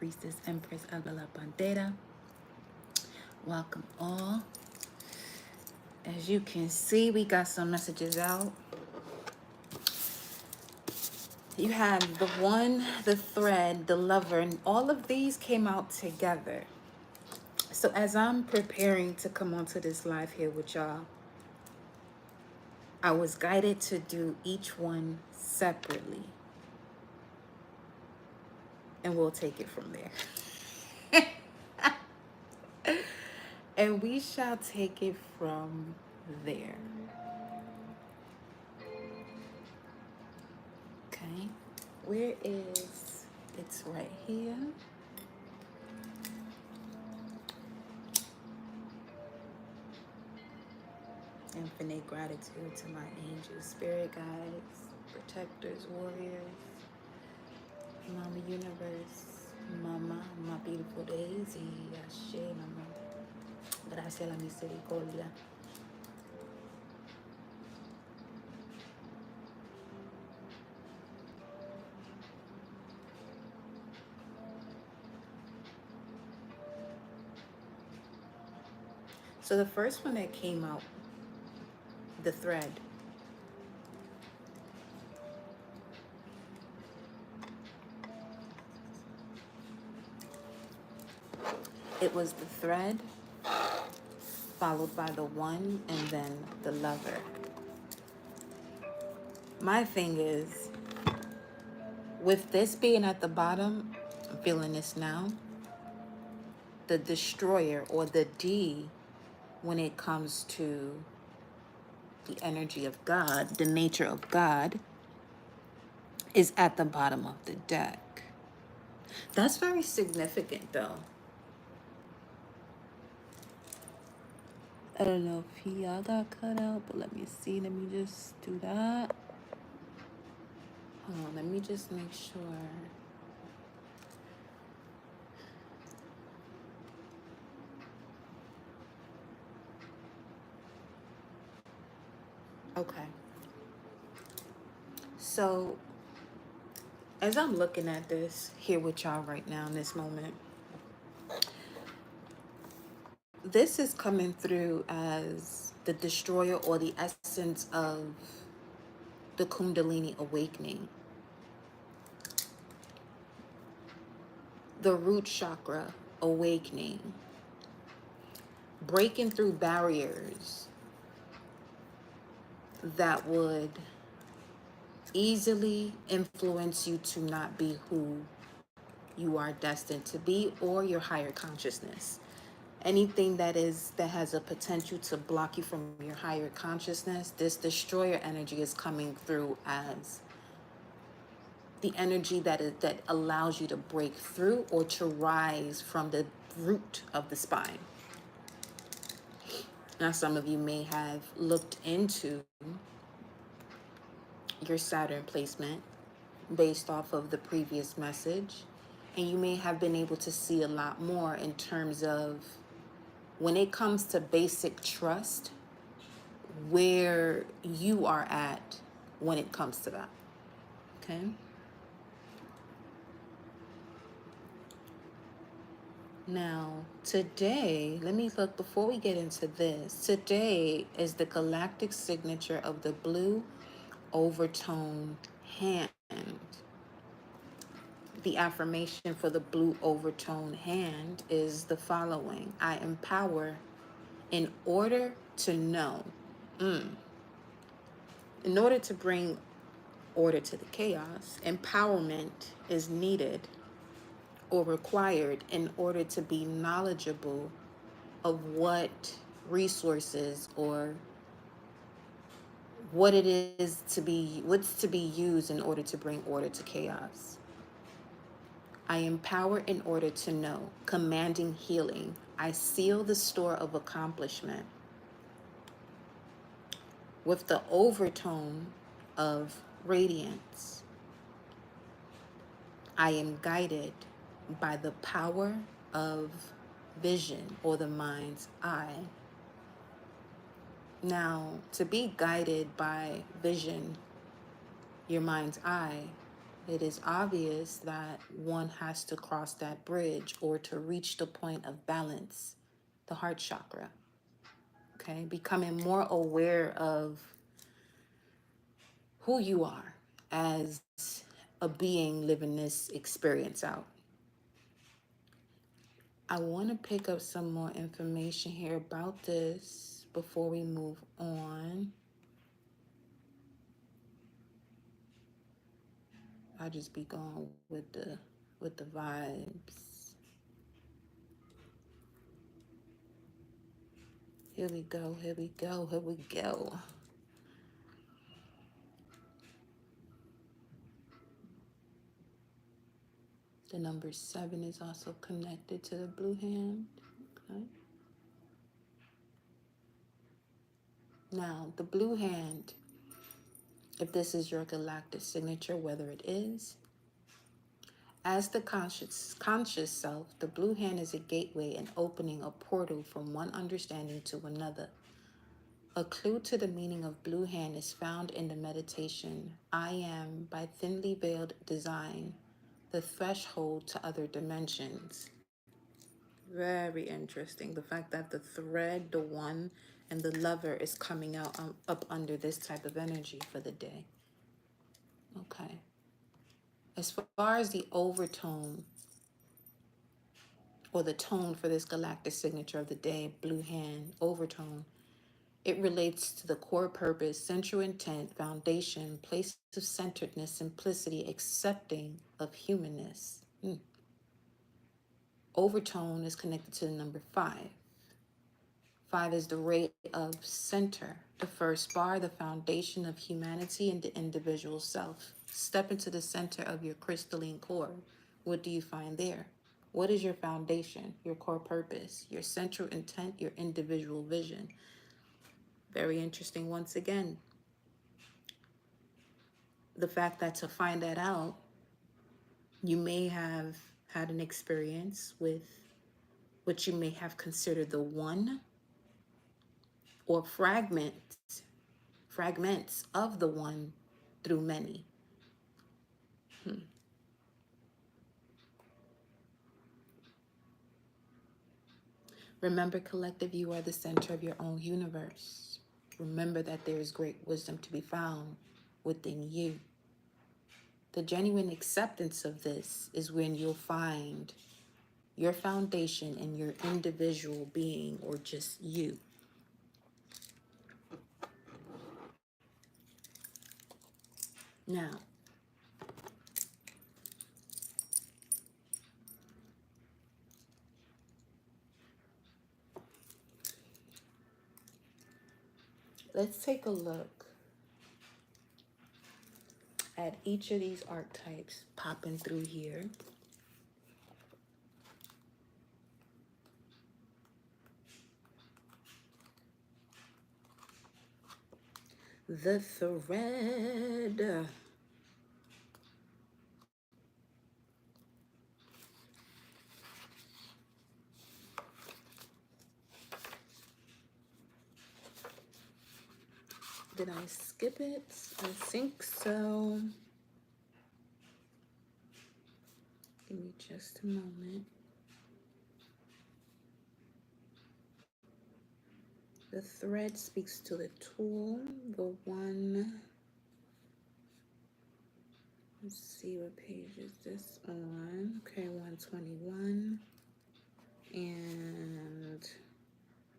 Priestess Empress Aguila Bandera. Welcome all. As you can see, we got some messages out. You have the one, the thread, the lover, and all of these came out together. So as I'm preparing to come onto this live here with y'all, I was guided to do each one separately. And we'll take it from there. And we shall take it from there. Okay. Where is, it's right here. Infinite gratitude to my angels, spirit guides, protectors, warriors, Mama Universe, Mama, my beautiful Daisy, Ashe, Mama. Gracias a la misericordia. So the first one that came out, the thread, it was the thread, followed by the one, and then the lover. My thing is, with this being at the bottom, I'm feeling this now, the destroyer or the D, when it comes to the energy of God, the nature of God, is at the bottom of the deck. That's very significant though. I don't know if y'all got cut out, but let me see. Let me just do that. Hold on, let me just make sure. Okay. So, as I'm looking at this here with y'all right now in this moment, this is coming through as the destroyer or the essence of the Kundalini awakening. The root chakra awakening. Breaking through barriers that would easily influence you to not be who you are destined to be, or your higher consciousness. Anything that has a potential to block you from your higher consciousness, this destroyer energy is coming through as the energy that allows you to break through or to rise from the root of the spine. Now, some of you may have looked into your Saturn placement based off of the previous message, and you may have been able to see a lot more in terms of when it comes to basic trust, where you are at when it comes to that. Okay. Now, today, let me look before we get into this. Today is the galactic signature of the blue overtone hand. The affirmation for the blue overtone hand is the following: I empower in order to know. In order to bring order to the chaos, empowerment is needed or required in order to be knowledgeable of what resources or what it is to be, what's to be used in order to bring order to chaos. I empower in order to know, commanding healing. I seal the store of accomplishment with the overtone of radiance. I am guided by the power of vision or the mind's eye. Now, to be guided by vision, your mind's eye, it is obvious that one has to cross that bridge or to reach the point of balance, the heart chakra. Okay, becoming more aware of who you are as a being living this experience out. I want to pick up some more information here about this before we move on. I'll just be going with the vibes. Here we go, here we go, here we go. The number 7 is also connected to the blue hand. Okay. Now, the blue hand, if this is your galactic signature, whether it is, as the conscious self, the blue hand is a gateway and opening a portal from one understanding to another. A clue to the meaning of blue hand is found in the meditation, I am by thinly veiled design, the threshold to other dimensions. Very interesting. The fact that the thread, the one, and the lover is coming out up under this type of energy for the day. Okay. As far as the overtone or the tone for this galactic signature of the day, blue hand, overtone, it relates to the core purpose, central intent, foundation, place of centeredness, simplicity, accepting of humanness. Overtone is connected to the number 5. 5 is the rate of center, the first bar, the foundation of humanity and the individual self. Step into the center of your crystalline core. What do you find there? What is your foundation, your core purpose, your central intent, your individual vision? Very interesting once again. The fact that to find that out, you may have had an experience with what you may have considered the one or fragments of the one through many. Remember, collective, you are the center of your own universe. Remember that there is great wisdom to be found within you. The genuine acceptance of this is when you'll find your foundation in your individual being or just you. Now, let's take a look at each of these archetypes popping through here. The thread. Did I skip it? I think so. Give me just a moment. The thread speaks to the tool, the one. Let's see, what page is this on? Okay, 121. And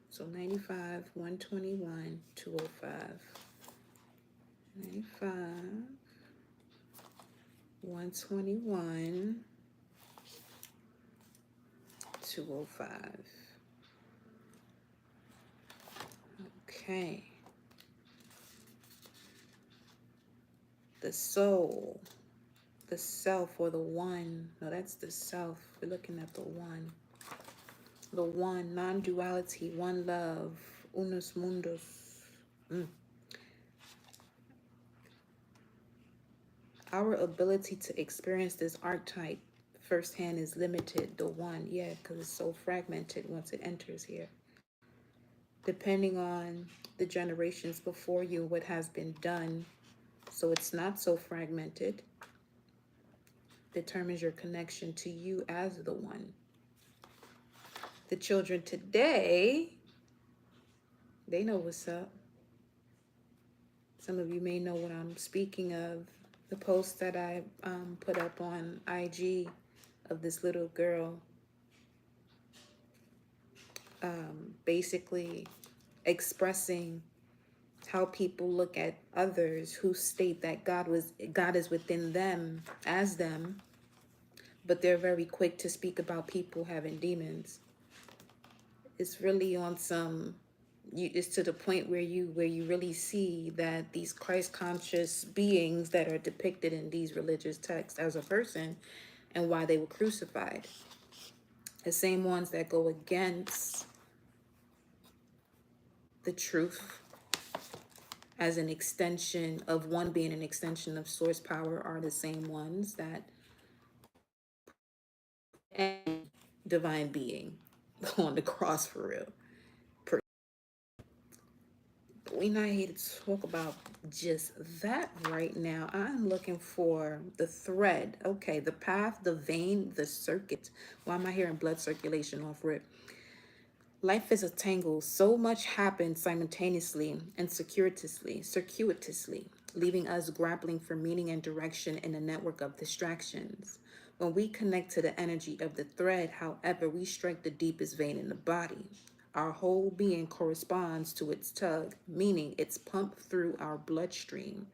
so 95, 121, 205. 95, 121, 205. Okay. The soul, the self, or the one. No, that's the self. We're looking at the one. The one, non-duality, one love, unus mundus. Our ability to experience this archetype firsthand is limited. The one, yeah, because it's so fragmented once it enters here. Depending on the generations before you, what has been done, so it's not so fragmented. determines your connection to you as the one. The children today, they know what's up. Some of you may know what I'm speaking of. The post that I put up on IG of this little girl basically expressing how people look at others who state that God is within them as them, but they're very quick to speak about people having demons. It's really on some, it's to the point where you really see that these Christ conscious beings that are depicted in these religious texts as a person and why they were crucified, the same ones that go against the truth as an extension of one being an extension of source power are the same ones that any divine being on the cross for real. But we're not here to talk about just that right now. I'm looking for the thread. Okay, the path, the vein, the circuit. Why am I hearing blood circulation off rip? Life is a tangle. So much happens simultaneously and circuitously, leaving us grappling for meaning and direction in a network of distractions. When we connect to the energy of the thread, however, we strike the deepest vein in the body. Our whole being corresponds to its tug, meaning it's pumped through our bloodstream.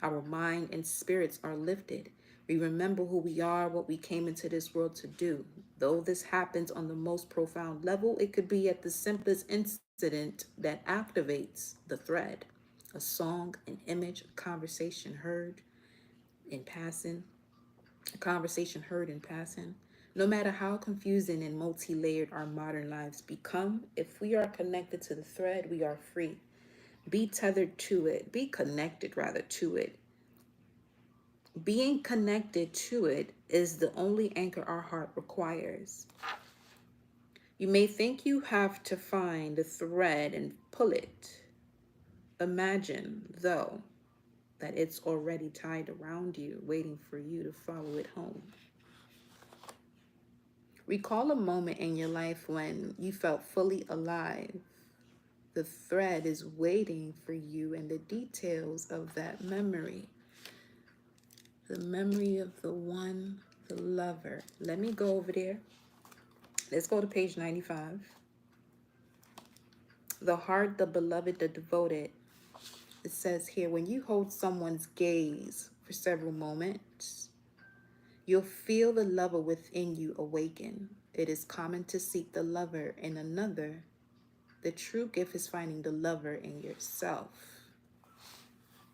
Our mind and spirits are lifted. We remember who we are, what we came into this world to do. Though this happens on the most profound level, it could be at the simplest incident that activates the thread. A song, an image, a conversation heard in passing. No matter how confusing and multi-layered our modern lives become, if we are connected to the thread, we are free. Be tethered to it. Be connected, rather, to it. Being connected to it is the only anchor our heart requires. You may think you have to find the thread and pull it. Imagine, though, that it's already tied around you, waiting for you to follow it home. Recall a moment in your life when you felt fully alive. The thread is waiting for you and the details of that memory. The memory of the one, the lover. Let me go over there. Let's go to page 95. The heart, the beloved, the devoted. It says here, when you hold someone's gaze for several moments, you'll feel the lover within you awaken. It is common to seek the lover in another. The true gift is finding the lover in yourself.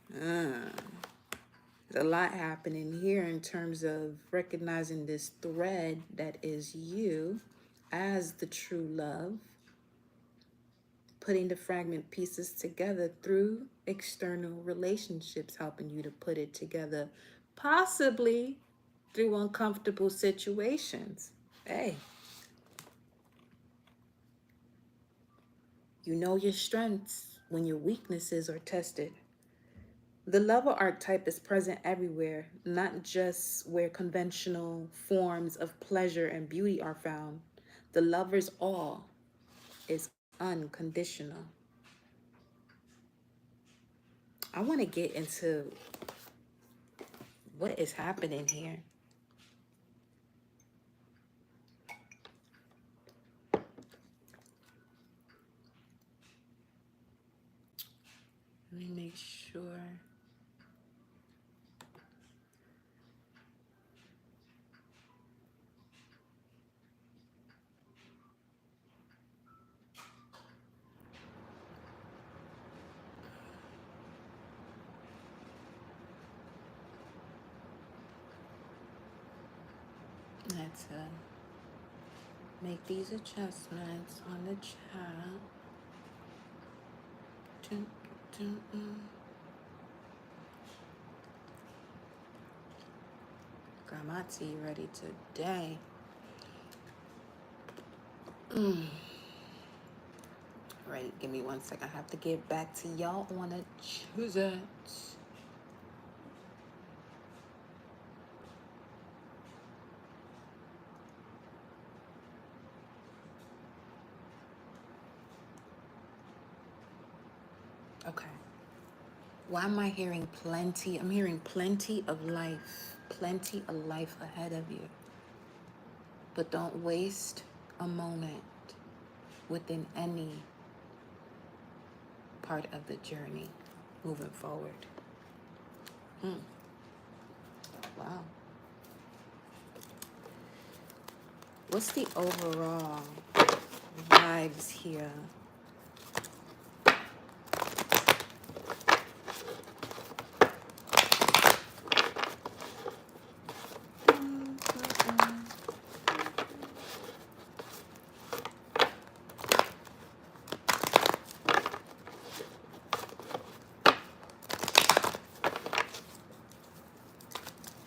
There's a lot happening here in terms of recognizing this thread that is you as the true love, putting the fragment pieces together through external relationships, helping you to put it together, possibly through uncomfortable situations. Hey, you know your strengths when your weaknesses are tested. The lover archetype is present everywhere, not just where conventional forms of pleasure and beauty are found. The lover's all is unconditional. I want to get into what is happening here. Let me make sure. Let's make these adjustments on the chat. Got my tea ready today. Right, give me 1 second. I have to get back to y'all on a choose it. Okay. Why am I hearing plenty? I'm hearing plenty of life. Plenty of life ahead of you. But don't waste a moment within any part of the journey moving forward. Wow. What's the overall vibes here?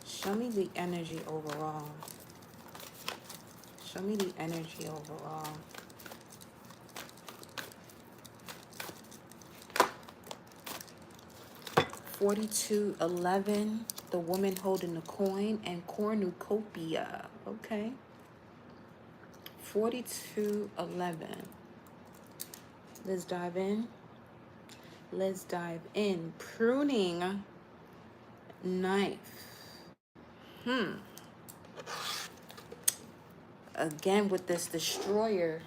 Show me the energy overall. Show me the energy overall. $42.11, the woman holding the coin, and cornucopia. Okay. 42.11. Let's dive in. Let's dive in. Pruning knife. Again with this destroyer.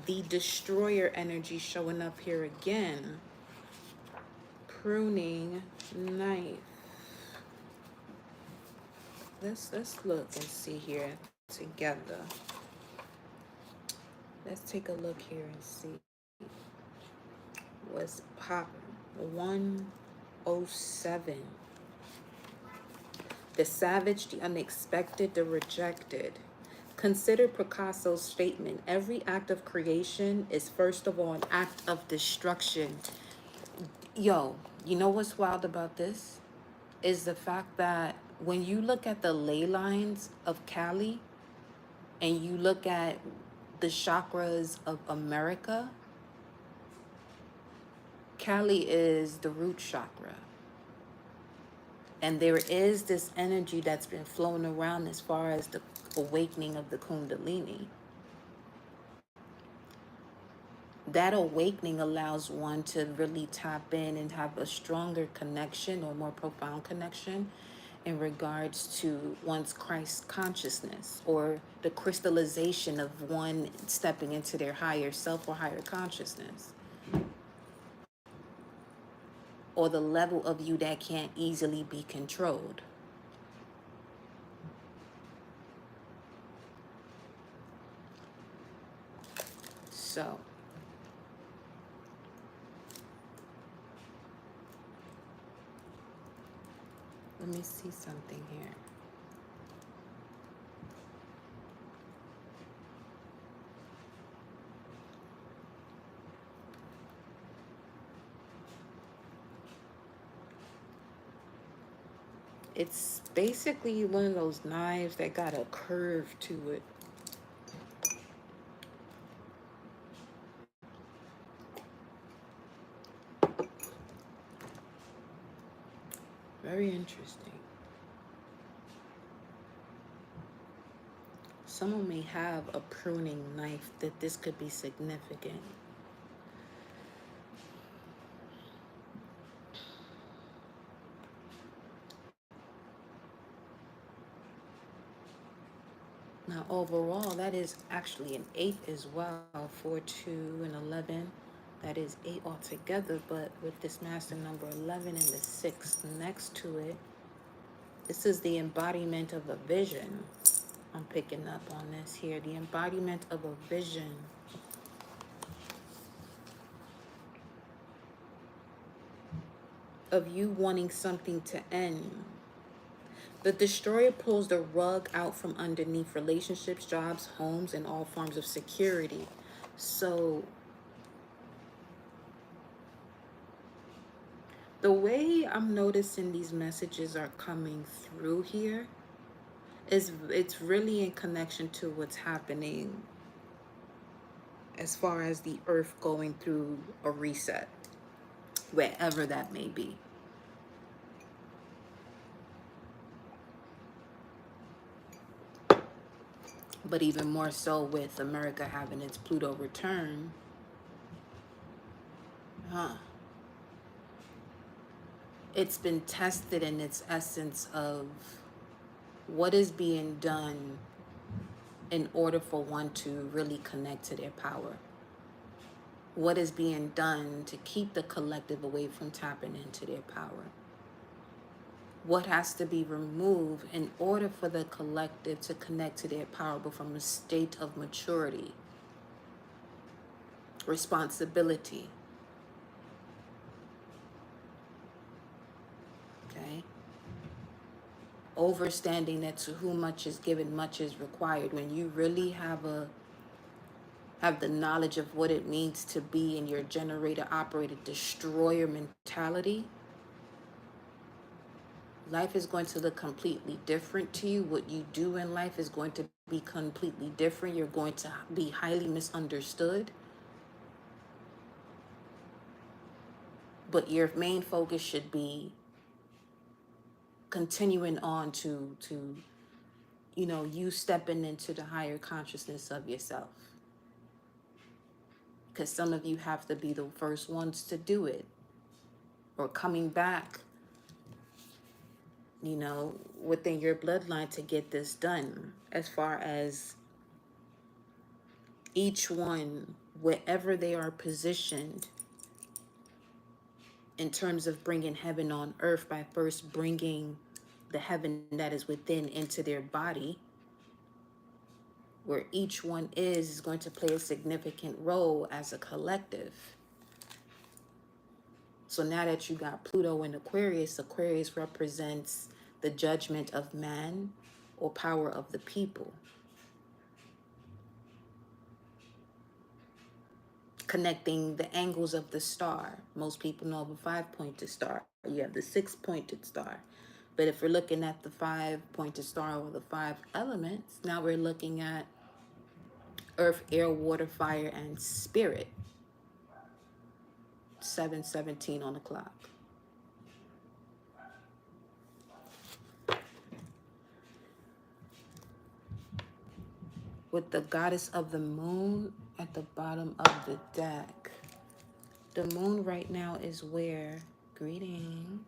The destroyer energy showing up here again. Pruning knife. Let's look and see here together. Let's take a look here and see what's popping. 107. The savage, the unexpected, the rejected. Consider Picasso's statement. Every act of creation is first of all an act of destruction. Yo, you know what's wild about this? Is the fact that when you look at the ley lines of Cali and you look at the chakras of America, Cali is the root chakra. And there is this energy that's been flowing around as far as the awakening of the Kundalini. That awakening allows one to really tap in and have a stronger connection or more profound connection in regards to one's Christ consciousness, or the crystallization of one stepping into their higher self or higher consciousness, or the level of you that can't easily be controlled. So let me see something here. It's basically one of those knives that got a curve to it. Very interesting. Someone may have a pruning knife that this could be significant. Now, overall, that is actually an 8 as well. 4, 2, and 11. That is 8 altogether, but with this master number 11 and the 6 next to it, this is the embodiment of a vision. I'm picking up on this here. The embodiment of a vision. Of you wanting something to end. The destroyer pulls the rug out from underneath relationships, jobs, homes, and all forms of security. So the way I'm noticing these messages are coming through here is it's really in connection to what's happening as far as the earth going through a reset, wherever that may be. But even more so with America having its Pluto return. it's been tested in its essence of what is being done in order for one to really connect to their power. What is being done to keep the collective away from tapping into their power? What has to be removed in order for the collective to connect to their power, but from a state of maturity, responsibility? Okay? Overstanding that to whom much is given, much is required. When you really have the knowledge of what it means to be in your generator operated destroyer mentality, life is going to look completely different to you. What you do in life is going to be completely different. You're going to be highly misunderstood. But your main focus should be continuing on to you stepping into the higher consciousness of yourself. Because some of you have to be the first ones to do it, or coming back, within your bloodline to get this done. As far as each one, wherever they are positioned, in terms of bringing heaven on earth by first bringing the heaven that is within into their body, where each one is going to play a significant role as a collective. So now that you got Pluto in Aquarius, Aquarius represents the judgment of man or power of the people. Connecting the angles of the star. Most people know of a 5-pointed star. You have the 6-pointed star. But if we're looking at the 5-pointed star or the 5 elements, now we're looking at earth, air, water, fire, and spirit. 7:17 on the clock. With the goddess of the moon at the bottom of the deck. The moon right now is where? Greetings.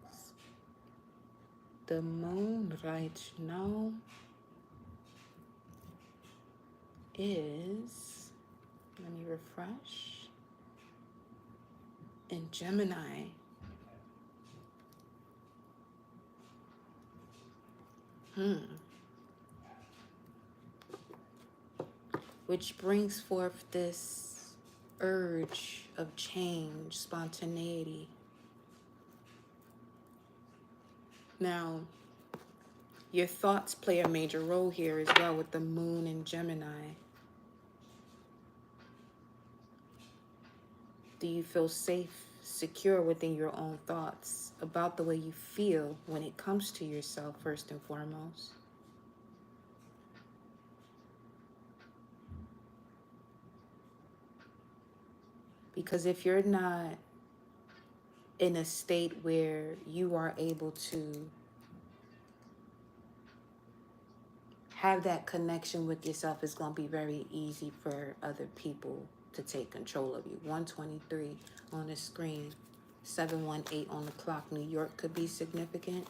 The moon right now is, let me refresh, in Gemini. Which brings forth this urge of change, spontaneity. Now, your thoughts play a major role here as well with the moon in Gemini. Do you feel safe, secure within your own thoughts about the way you feel when it comes to yourself, first and foremost? Because if you're not in a state where you are able to have that connection with yourself, it's going to be very easy for other people to take control of you. 123 on the screen, 718 on the clock. New York could be significant.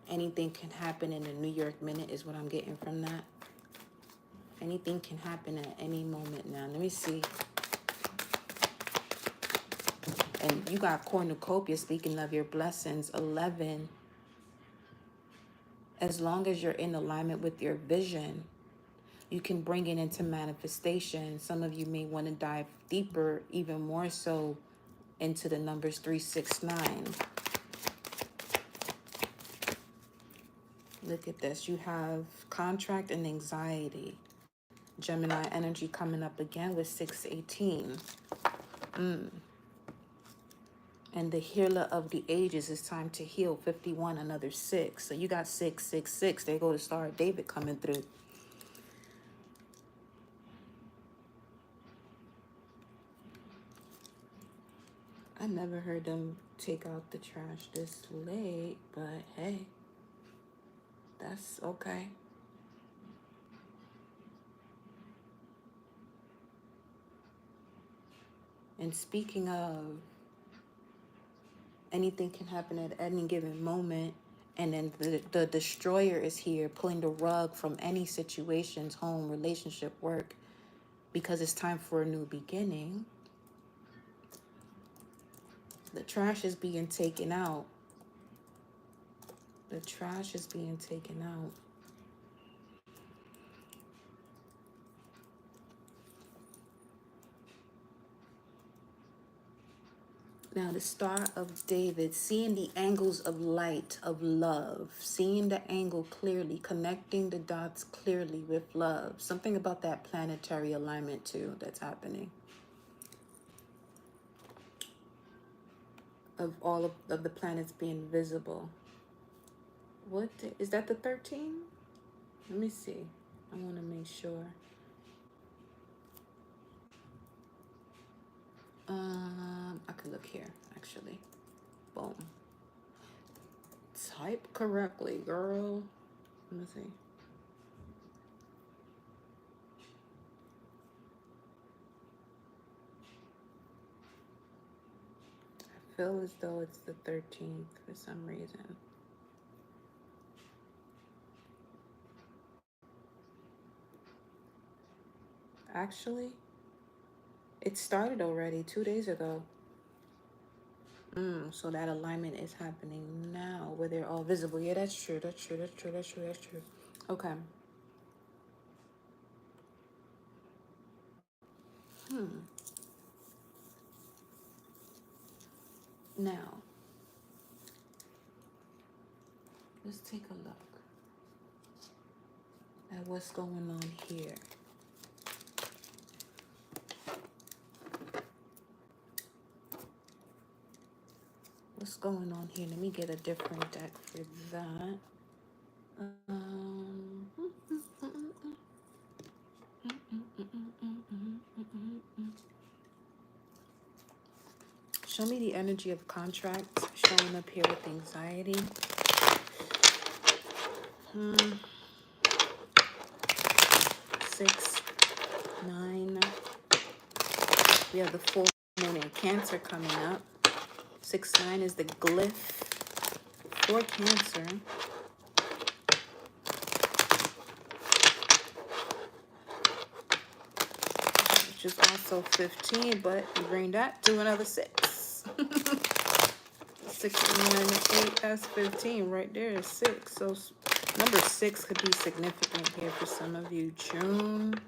Anything can happen in a New York minute is what I'm getting from that. Anything can happen at any moment now. Let me see. And you got cornucopia, speaking of your blessings, 11. As long as you're in alignment with your vision, you can bring it into manifestation. Some of you may want to dive deeper, even more so, into the numbers 369. Look at this. You have contract and anxiety. Gemini energy coming up again with 618. And the healer of the ages, is time to heal. 51, another 6. So you got 666. There go the Star of David coming through. I never heard them take out the trash this late, but hey, that's okay. And speaking of anything can happen at any given moment. And then the destroyer is here pulling the rug from any situations, home, relationship, work, because it's time for a new beginning. The trash is being taken out. The trash is being taken out. Now, the Star of David, seeing the angles of light, of love, seeing the angle clearly, connecting the dots clearly with love. Something about that planetary alignment, too, that's happening. Of all of the planets being visible. What is that, the 13? Let me see. I want to make sure. I could look here, actually. Boom. Type correctly, girl. Let me see. I feel as though it's the 13th for some reason. Actually, it started already 2 days ago. So that alignment is happening now where they're all visible. Yeah, that's true. That's true. That's true. That's true. That's true. Okay. Now, let's take a look at what's going on here. What's going on here? Let me get a different deck for that. Show me the energy of contract showing up here with anxiety. 6, 9. We have the full moon in Cancer coming up. 6, 9 is the glyph for Cancer. Which is also 15, but you bring that to another 6. 6 and 8, that's 15. Right there is 6. So number 6 could be significant here for some of you. June.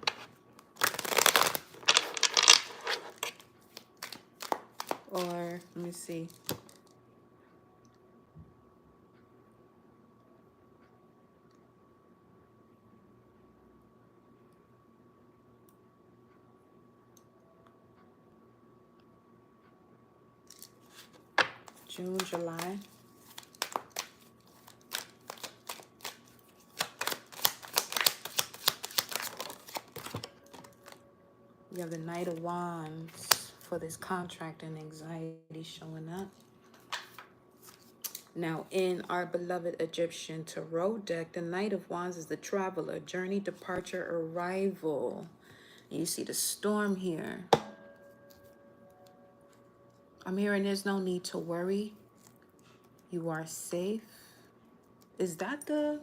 Or, let me see. June, July. You have the Knight of Wands for this contract and anxiety showing up. Now, in our beloved Egyptian Tarot deck, the Knight of Wands is the traveler, journey, departure, arrival. And you see the storm here. I'm hearing there's no need to worry. You are safe. Is that the...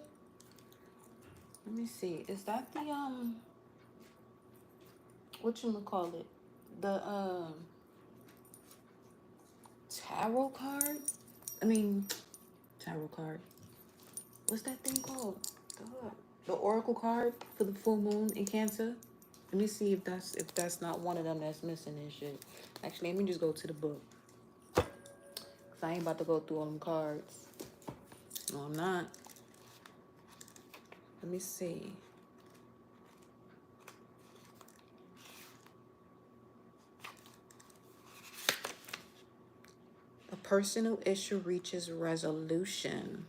Let me see. Is that the, whatchamacallit? The, tarot card? I mean, tarot card. What's that thing called? The oracle card for the full moon in Cancer. Let me see if that's not one of them that's missing and shit. Actually, let me just go to the book. Cause I ain't about to go through all them cards. No, I'm not. Let me see. A personal issue reaches resolution.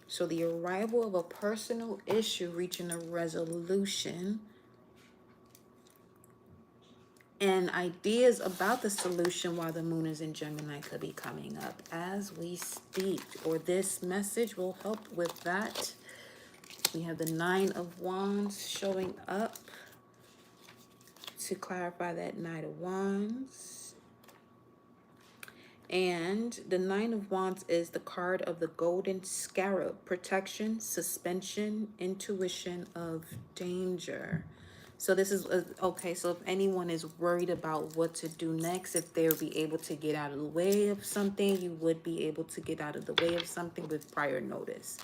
So the arrival of a personal issue reaching a resolution, and ideas about the solution while the moon is in Gemini could be coming up as we speak, or this message will help with that. We have the 9 of Wands showing up to clarify that Knight of Wands. And the Nine of Wands is the card of the golden scarab, protection, suspension, intuition of danger. So this is, okay, so if anyone is worried about what to do next, if they'll be able to get out of the way of something, you would be able to get out of the way of something with prior notice.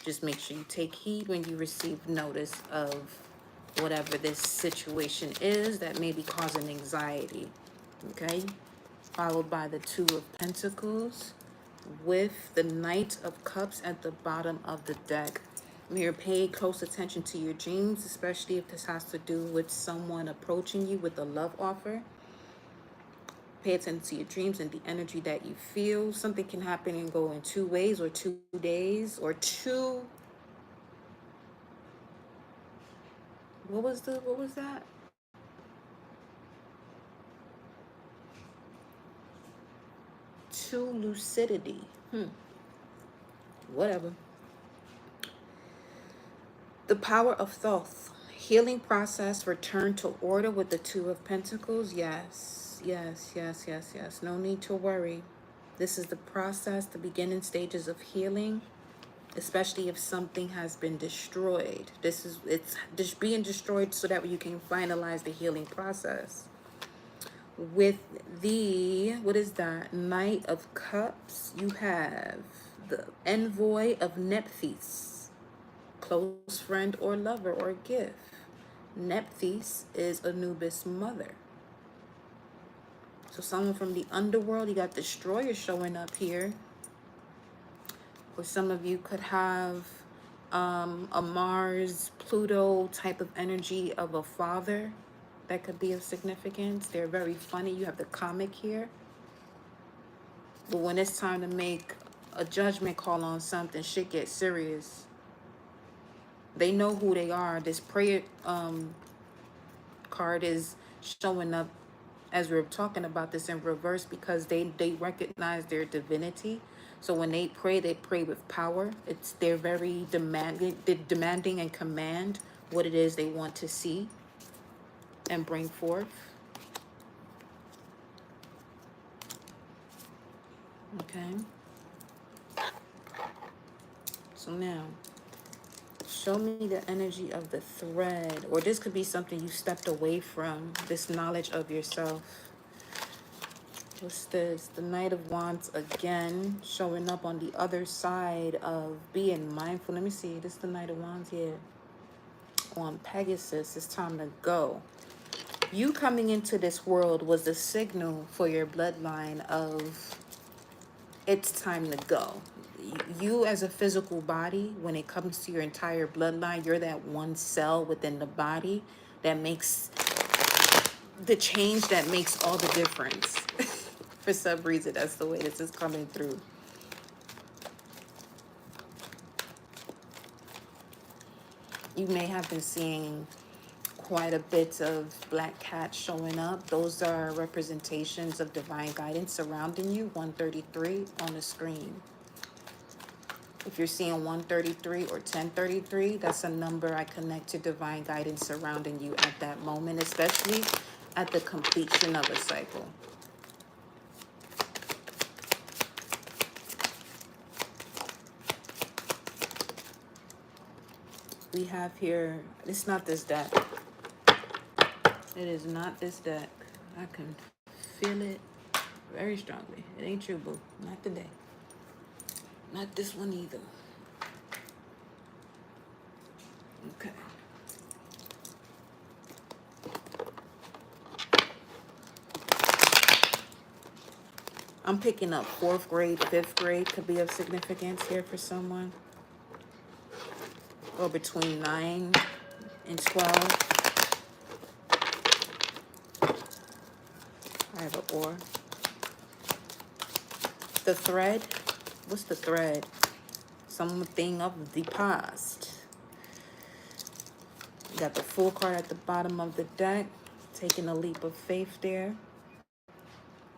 Just make sure you take heed when you receive notice of whatever this situation is that may be causing anxiety, okay? Followed by the Two of Pentacles with the Knight of Cups at the bottom of the deck. Here, pay close attention to your dreams, especially if this has to do with someone approaching you with a love offer. Pay attention to your dreams and the energy that you feel. Something can happen and go in 2 ways or 2 days or two. What was that? Two lucidity. Whatever. The power of thought. Healing process, return to order with the Two of Pentacles. Yes, yes, yes, yes, yes. No need to worry. This is the process, the beginning stages of healing, especially if something has been destroyed. It's just being destroyed so that you can finalize the healing process. With the, what is that? Knight of Cups, you have the envoy of Nephthys. Close friend or lover or gift. Nephthys is Anubis' mother. So someone from the underworld. You got Destroyer showing up here. Or some of you could have a Mars, Pluto type of energy of a father that could be of significance. They're very funny. You have the comic here. But when it's time to make a judgment call on something, shit gets serious. They know who they are. This prayer card is showing up as we're talking about this in reverse because they recognize their divinity. So when they pray with power. They're very demanding. They're demanding and command what it is they want to see and bring forth. Okay. So now, show me the energy of the thread. Or this could be something you stepped away from, this knowledge of yourself. What's this? The Knight of Wands again, showing up on the other side of being mindful. Let me see. This is the Knight of Wands here. On Pegasus, it's time to go. You coming into this world was a signal for your bloodline of it's time to go. You as a physical body, when it comes to your entire bloodline, you're that one cell within the body that makes the change, that makes all the difference. For some reason, that's the way this is coming through. You may have been seeing quite a bit of black cats showing up. Those are representations of divine guidance surrounding you. 133 on the screen. If you're seeing 133 or 1033, that's a number I connect to divine guidance surrounding you at that moment, especially at the completion of a cycle. We have here, it's not this deck. It is not this deck. I can feel it very strongly. It ain't you, boo. Not today. Not this one either. Okay. I'm picking up 4th grade, 5th grade could be of significance here for someone. Or between 9 and 12. I have an or. The thread. What's the thread? Something of the past. You got the Fool card at the bottom of the deck. Taking a leap of faith there.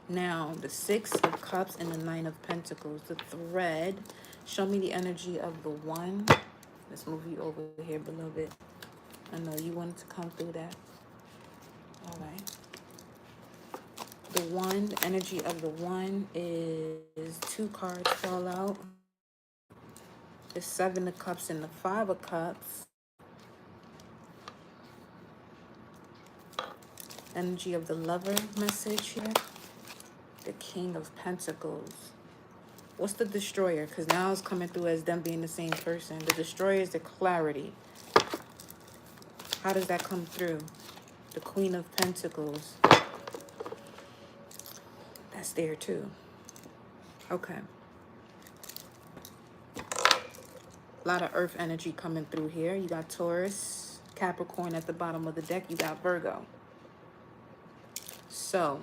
Now, the 6 of Cups and the 9 of Pentacles. The thread. Show me the energy of the 1. Let's move you over here, beloved. I know you wanted to come through that. All right. The one, the energy of the one is 2 cards fall out. The 7 of Cups and the 5 of Cups. Energy of the Lover message here. The King of Pentacles. What's the Destroyer? Because now it's coming through as them being the same person. The Destroyer is the clarity. How does that come through? The Queen of Pentacles. That's there too. Okay. A lot of earth energy coming through here. You got Taurus, Capricorn at the bottom of the deck. You got Virgo. So,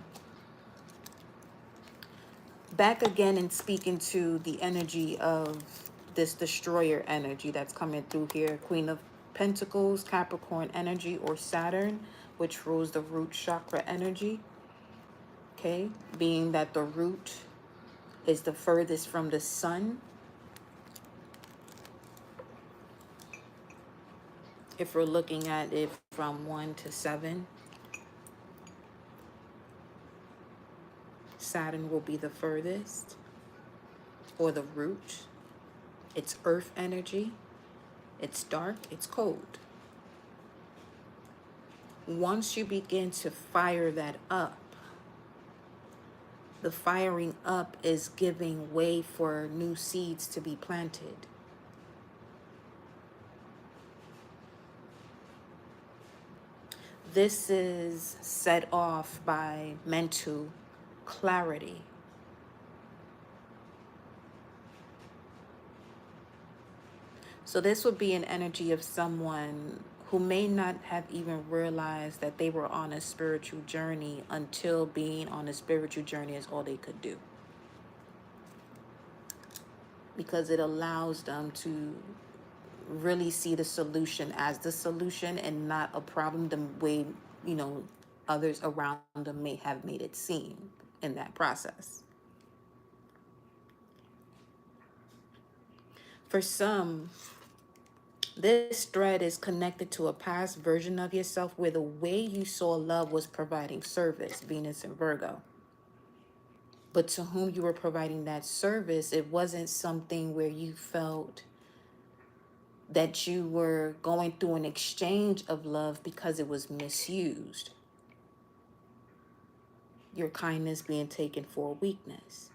back again and speaking to the energy of this destroyer energy that's coming through here. Queen of Pentacles, Capricorn energy, or Saturn, which rules the root chakra energy. Okay, being that the root is the furthest from the sun. If we're looking at it from 1 to 7, Saturn will be the furthest, or the root. It's earth energy. It's dark. It's cold. Once you begin to fire that up, the firing up is giving way for new seeds to be planted. This is set off by mental clarity. So this would be an energy of someone who may not have even realized that they were on a spiritual journey until being on a spiritual journey is all they could do. Because it allows them to really see the solution as the solution and not a problem the way, others around them may have made it seem in that process. For some, this thread is connected to a past version of yourself where the way you saw love was providing service, Venus and Virgo. But to whom you were providing that service, it wasn't something where you felt that you were going through an exchange of love because it was misused. Your kindness being taken for weakness.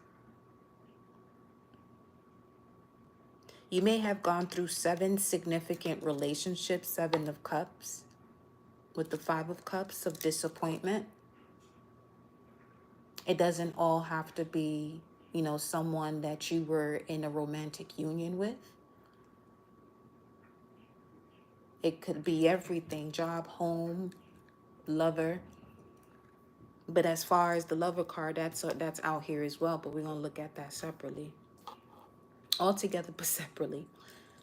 You may have gone through 7 significant relationships, 7 of Cups, with the 5 of Cups of disappointment. It doesn't all have to be, someone that you were in a romantic union with. It could be everything, job, home, lover. But as far as the lover card, that's out here as well, but we're going to look at that separately. All together, but separately.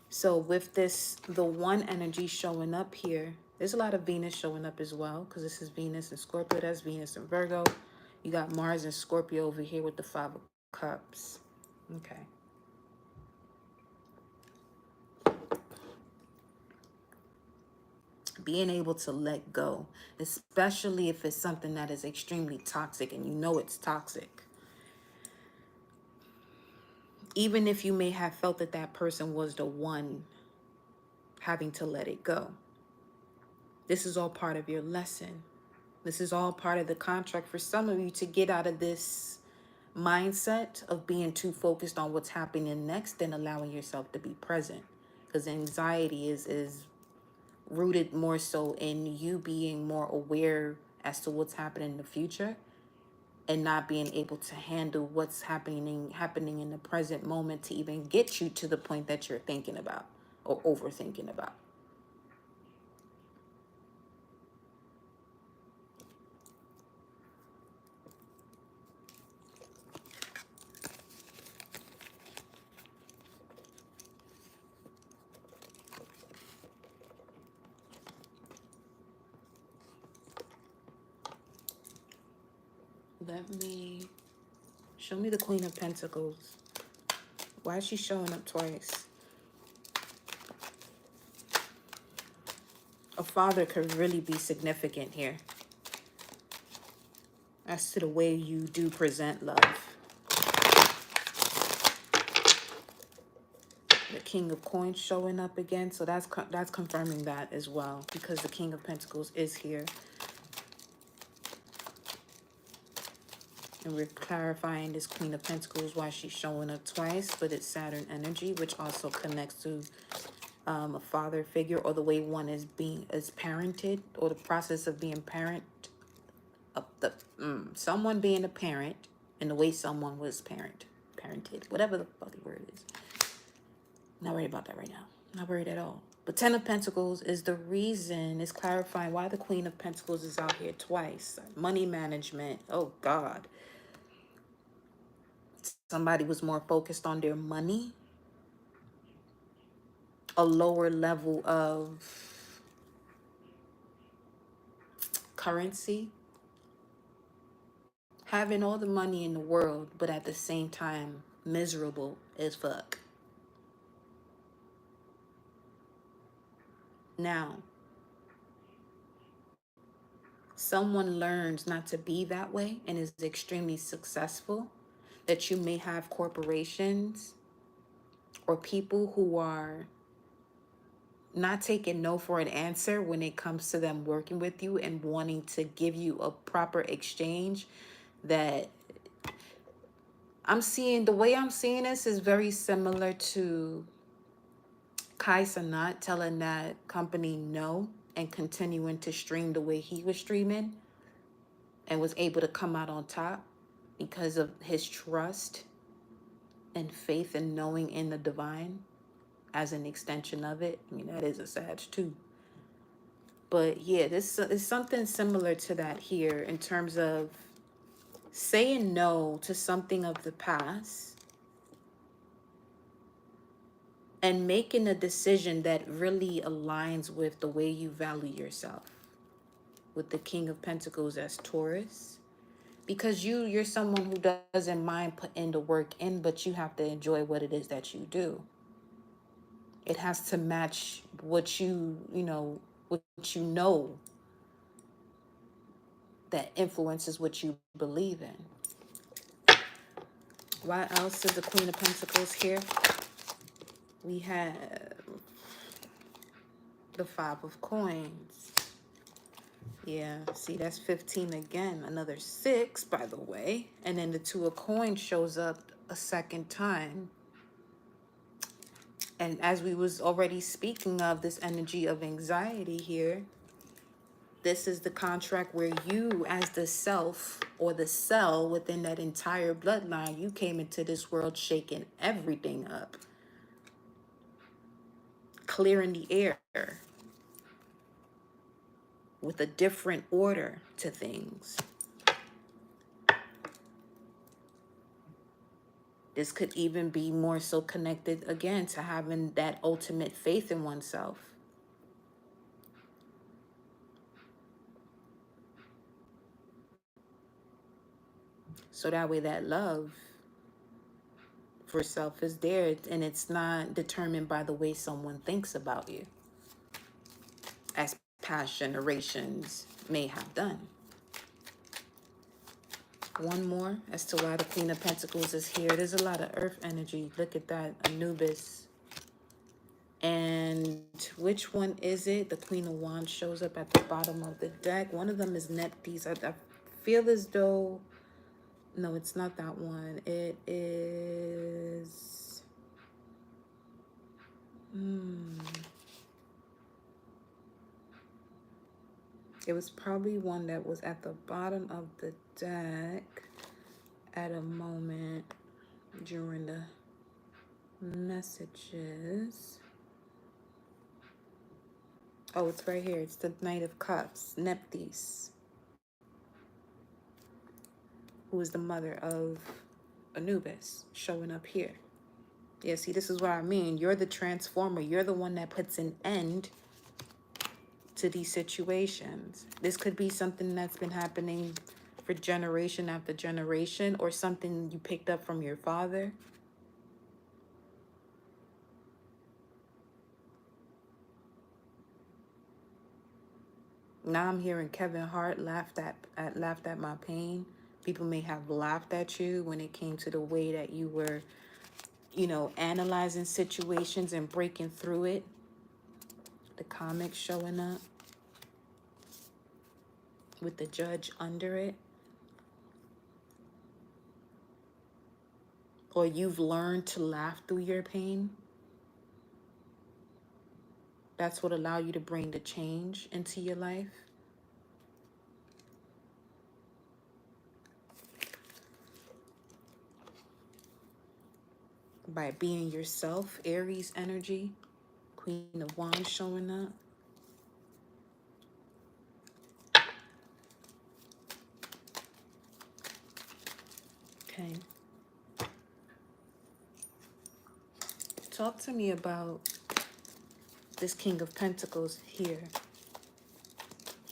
So with this, the one energy showing up here, there's a lot of Venus showing up as well, because this is Venus and Scorpio. That's Venus and Virgo. You got Mars and Scorpio over here with the 5 of Cups. Okay. Being able to let go, especially if it's something that is extremely toxic and you know it's toxic. Even if you may have felt that that person was the one having to let it go. This is all part of your lesson. This is all part of the contract for some of you to get out of this mindset of being too focused on what's happening next and allowing yourself to be present. Because anxiety is rooted more so in you being more aware as to what's happening in the future and not being able to handle what's happening in the present moment to even get you to the point that you're thinking about or overthinking about. Show me the Queen of Pentacles. Why is she showing up twice? A father could really be significant here. as to the way you do present love. The King of Coins showing up again, so that's confirming that as well, because the King of Pentacles is here. And we're clarifying this Queen of Pentacles, why she's showing up twice, but it's Saturn energy, which also connects to a father figure, or the way one is parented, or the process of being someone being a parent, and the way someone was parented, whatever the fucking word is. Not worried about that right now. Not worried at all. But Ten of Pentacles is the reason, is clarifying why the Queen of Pentacles is out here twice. Money management. Oh, God. Somebody was more focused on their money. A lower level of currency. Having all the money in the world, but at the same time, miserable as fuck. Now, someone learns not to be that way and is extremely successful, that you may have corporations or people who are not taking no for an answer when it comes to them working with you and wanting to give you a proper exchange. That the way I'm seeing this is very similar to Kai Cenat telling that company no and continuing to stream the way he was streaming, and was able to come out on top because of his trust and faith and knowing in the divine as an extension of it. I mean, that is a Sag too. But yeah, this is something similar to that here, in terms of saying no to something of the past and making a decision that really aligns with the way you value yourself. With the King of Pentacles as Taurus. Because you're someone who doesn't mind putting the work in, but you have to enjoy what it is that you do. It has to match what you know that influences what you believe in. Why else is the Queen of Pentacles here? We have the Five of Coins. Yeah, see, that's 15 again. Another 6, by the way. And then the Two of Coins shows up a second time. And as we was already speaking of this energy of anxiety here, this is the contract where you, as the self or the cell within that entire bloodline, you came into this world shaking everything up, clearing the air with a different order to things. This could even be more so connected again to having that ultimate faith in oneself. So that way that love for self is there, and it's not determined by the way someone thinks about you, as past generations may have done. One more as to why the Queen of Pentacles is here. There's a lot of earth energy. Look at that, Anubis. And which one is it? The Queen of Wands shows up at the bottom of the deck. One of them is Neptune. I feel as though... No, it's not that one. It is... It was probably one that was at the bottom of the deck at a moment during the messages. Oh, it's right here. It's the Knight of Cups, Nephthys, who is the mother of Anubis, showing up here. Yeah, see, this is what I mean. You're the transformer. You're the one that puts an end to these situations. This could be something that's been happening for generation after generation, or something you picked up from your father. Now I'm hearing Kevin Hart laughed at my pain. People may have laughed at you when it came to the way that you were, analyzing situations and breaking through it. The comics showing up with the judge under it. Or you've learned to laugh through your pain. That's what allowed you to bring the change into your life. By being yourself, Aries energy. Queen of Wands showing up. Okay. Talk to me about this King of Pentacles here.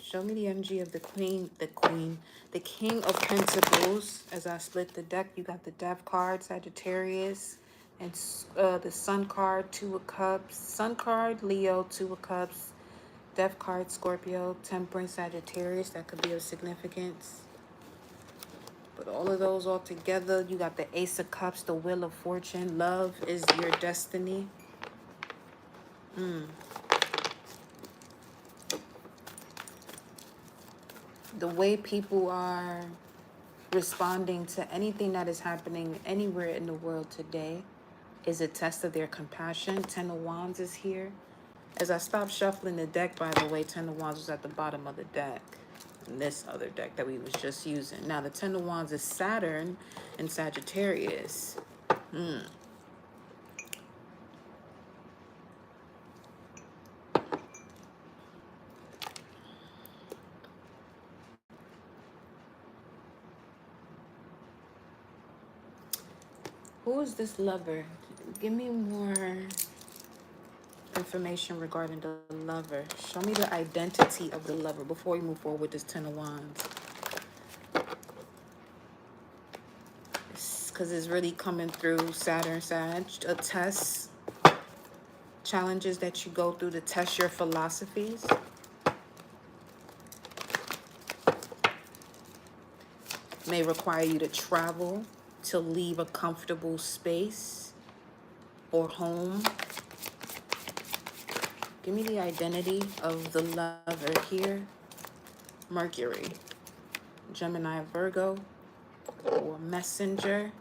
Show me the energy of the King of Pentacles. As I split the deck, you got the Death card, Sagittarius, and the Sun card, Two of Cups. Sun card, Leo, Two of Cups. Death card, Scorpio, Temperance, Sagittarius. That could be of significance. But all of those all together, you got the Ace of Cups, the Wheel of Fortune. Love is your destiny. The way people are responding to anything that is happening anywhere in the world today is a test of their compassion. Ten of Wands is here. As I stopped shuffling the deck, by the way, Ten of Wands was at the bottom of the deck. In this other deck that we was just using. Now the Ten of Wands is Saturn and Sagittarius. Who is this lover? Give me more information regarding the lover. Show me the identity of the lover before we move forward with this Ten of Wands. Because it's really coming through Saturn, Sag. A test. Challenges that you go through to test your philosophies. May require you to travel, to leave a comfortable space or home. Give me the identity of the lover here. Mercury, Gemini, Virgo, or Messenger,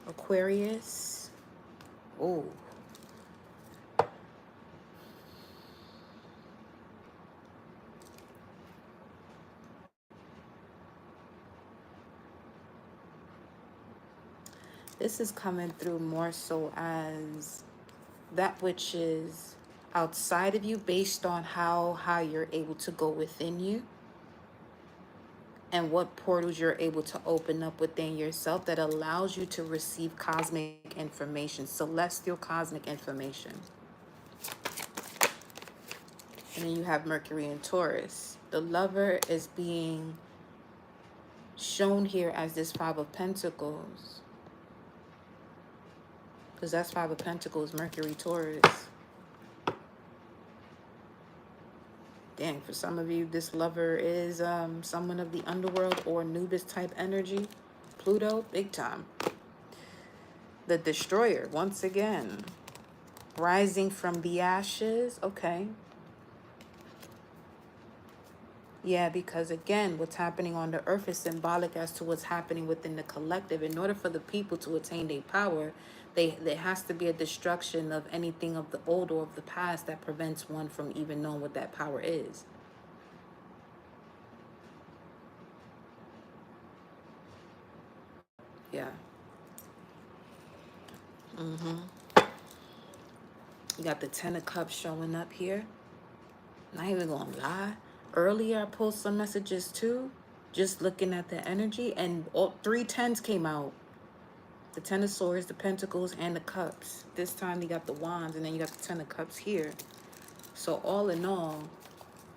Aquarius. Oh. This is coming through more so as that which is outside of you based on how high you're able to go within you and what portals you're able to open up within yourself that allows you to receive cosmic information, celestial cosmic information. And then you have Mercury and Taurus. The lover is being shown here as this Five of Pentacles. Because that's Five of Pentacles, Mercury, Taurus. Dang, for some of you, this lover is someone of the underworld or Anubis type energy. Pluto, big time. The Destroyer, once again. Rising from the ashes. Okay. Yeah, because again, what's happening on the earth is symbolic as to what's happening within the collective. In order for the people to attain their power, there has to be a destruction of anything of the old or of the past that prevents one from even knowing what that power is. Yeah. You got the Ten of Cups showing up here. Not even gonna lie. Earlier, I posted some messages too, just looking at the energy, and all three tens came out. The Ten of Swords, the Pentacles, and the Cups. This time you got the Wands, and then you got the Ten of Cups here. So all in all,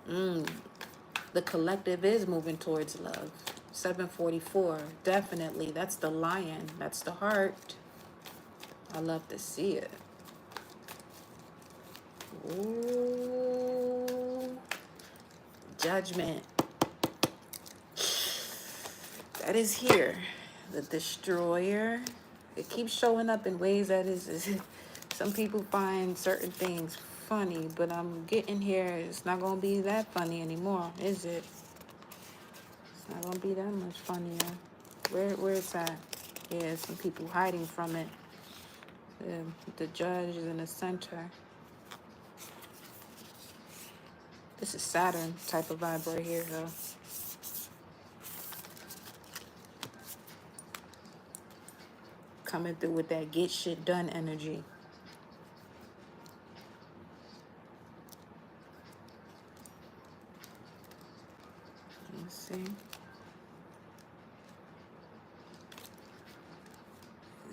the collective is moving towards love. 744, definitely. That's the lion. That's the heart. I love to see it. Ooh. Judgment. That is here. The destroyer. It keeps showing up in ways that is some people find certain things funny, but I'm getting here. It's not gonna be that funny anymore, is it? It's not gonna be that much funnier. Where it's at? Yeah, some people hiding from it. The judge is in the center. This is Saturn type of vibe right here, though. Coming through with that get shit done energy. Let's see.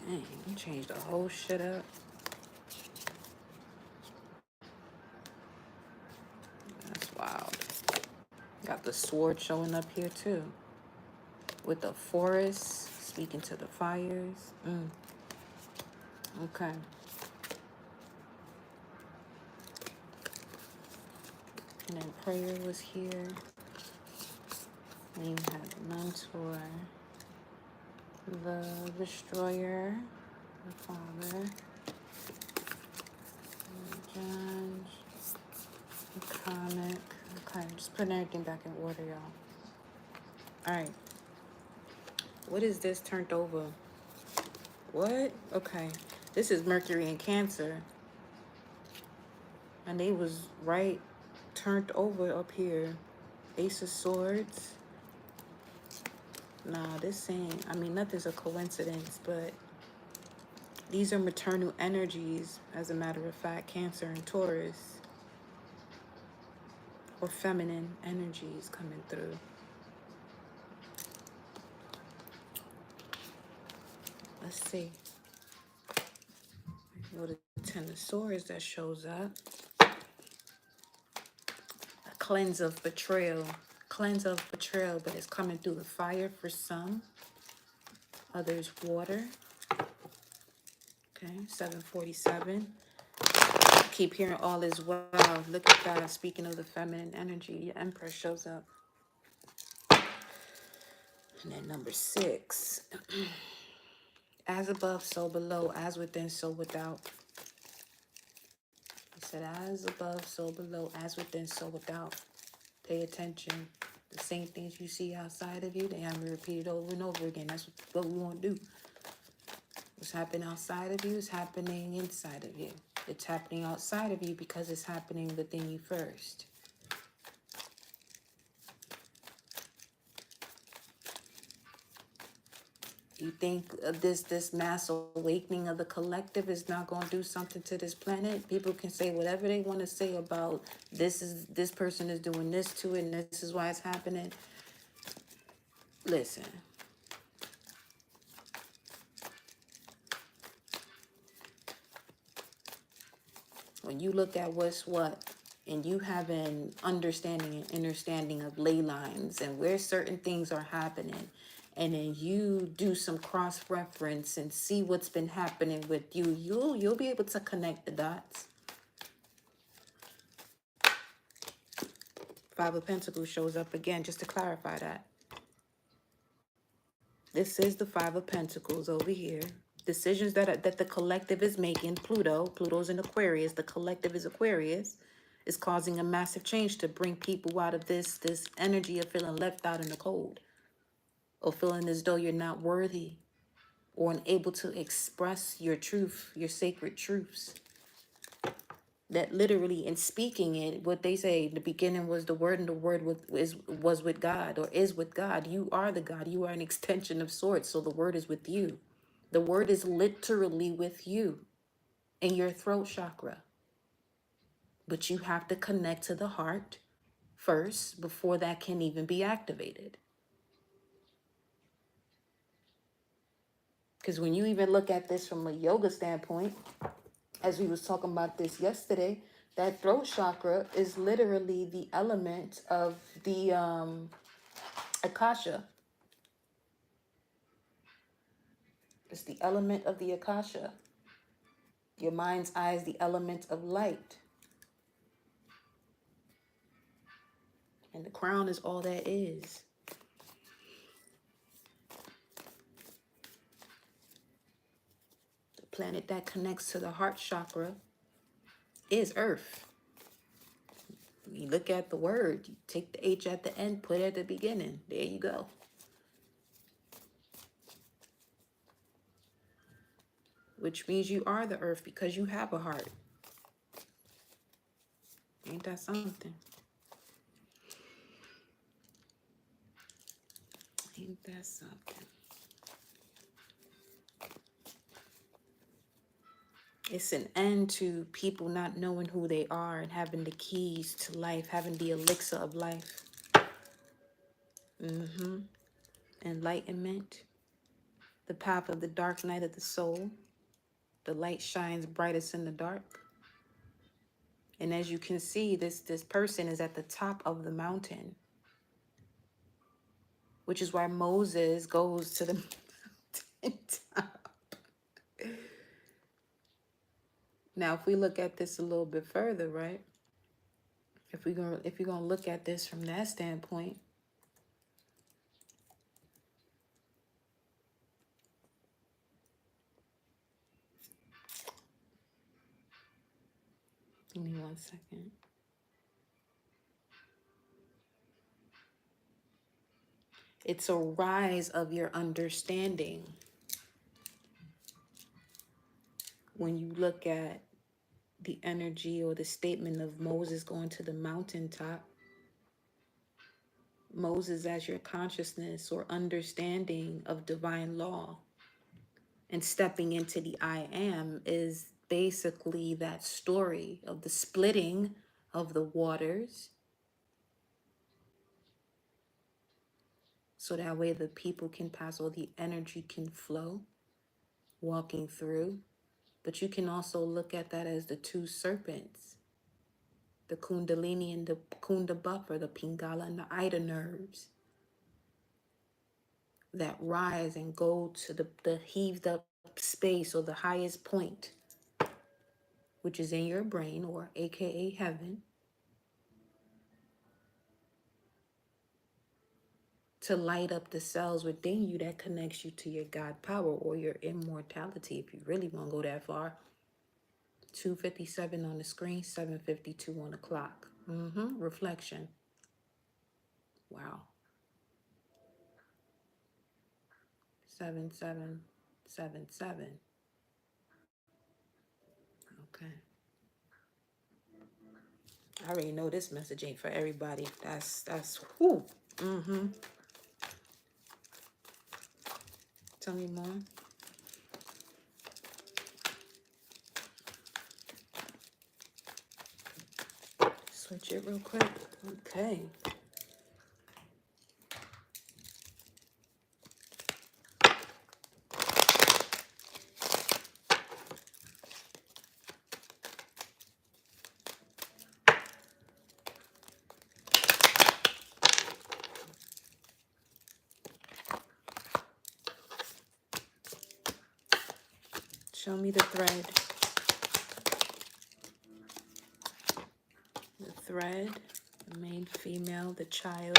Dang, you changed the whole shit up. That's wild. Got the sword showing up here too. With the forest, speaking to the fires. Okay. And then prayer was here. And you had the mentor, the destroyer, the father, the judge, the comic. Okay, just putting everything back in order, y'all. Alright. What is this turned over? What? Okay. This is Mercury in Cancer. And they was right turned over up here. Ace of Swords. Nah, this ain't, I mean, nothing's a coincidence, but these are maternal energies, as a matter of fact, Cancer and Taurus. Or feminine energies coming through. Let's see. Go to Ten of Swords that shows up. A cleanse of betrayal. Cleanse of betrayal, but it's coming through the fire for some. Others water. Okay, 747. Keep hearing all is well. Look at that. Speaking of the feminine energy, the Empress shows up. And then number 6. As above, so below. As within, so without. It said, as above, so below. As within, so without. Pay attention. The same things you see outside of you, they have to repeat it over and over again. That's what we want to do. What's happening outside of you is happening inside of you. It's happening outside of you because it's happening within you first. You think this mass awakening of the collective is not going to do something to this planet? People can say whatever they want to say about this person is doing this to it, and this is why it's happening. Listen. When you look at what's what, and you have an understanding and understanding of ley lines and where certain things are happening, and then you do some cross-reference and see what's been happening with you, you'll be able to connect the dots. Five of Pentacles shows up again, just to clarify that. This is the Five of Pentacles over here. Decisions that the collective is making. Pluto's in Aquarius. The collective is Aquarius. Is causing a massive change to bring people out of this energy of feeling left out in the cold, or feeling as though you're not worthy or unable to express your truth, your sacred truths. That literally, in speaking it, what they say, the beginning was the word, and the word was with God, or is with God. You are the God. You are an extension of sorts, so the word is with you. The word is literally with you in your throat chakra. But you have to connect to the heart first before that can even be activated. Because when you even look at this from a yoga standpoint, as we was talking about this yesterday, that throat chakra is literally the element of the Akasha. It's the element of the Akasha. Your mind's eye is the element of light. And the crown is all that is. The planet that connects to the heart chakra is Earth. You look at the word, you take the H at the end, put it at the beginning. There you go. Which means you are the Earth because you have a heart. Ain't that something? Ain't that something? It's an end to people not knowing who they are and having the keys to life, having the elixir of life. Enlightenment, the path of the dark night of the soul. The light shines brightest in the dark. And as you can see, this person is at the top of the mountain, which is why Moses goes to the mountain top. Now, if we look at this a little bit further, right? If you're gonna look at this from that standpoint, give me 1 second. It's a rise of your understanding. When you look at the energy or the statement of Moses going to the mountaintop, Moses as your consciousness or understanding of divine law and stepping into the I am is basically that story of the splitting of the waters. So that way the people can pass, or the energy can flow, walking through. But you can also look at that as the two serpents, the Kundalini and the Kunda buffer, the Pingala and the Ida nerves that rise and go to the heaved up space or the highest point, which is in your brain, or AKA heaven, to light up the cells within you that connects you to your God power or your immortality, if you really want to go that far. 2:57 on the screen, 7:52 on the clock. Reflection. Wow. 7777. Okay. I already know this message ain't for everybody. That's whoo. Tell me more. Switch it real quick. Okay. Show me the thread. The thread, the main female, the child.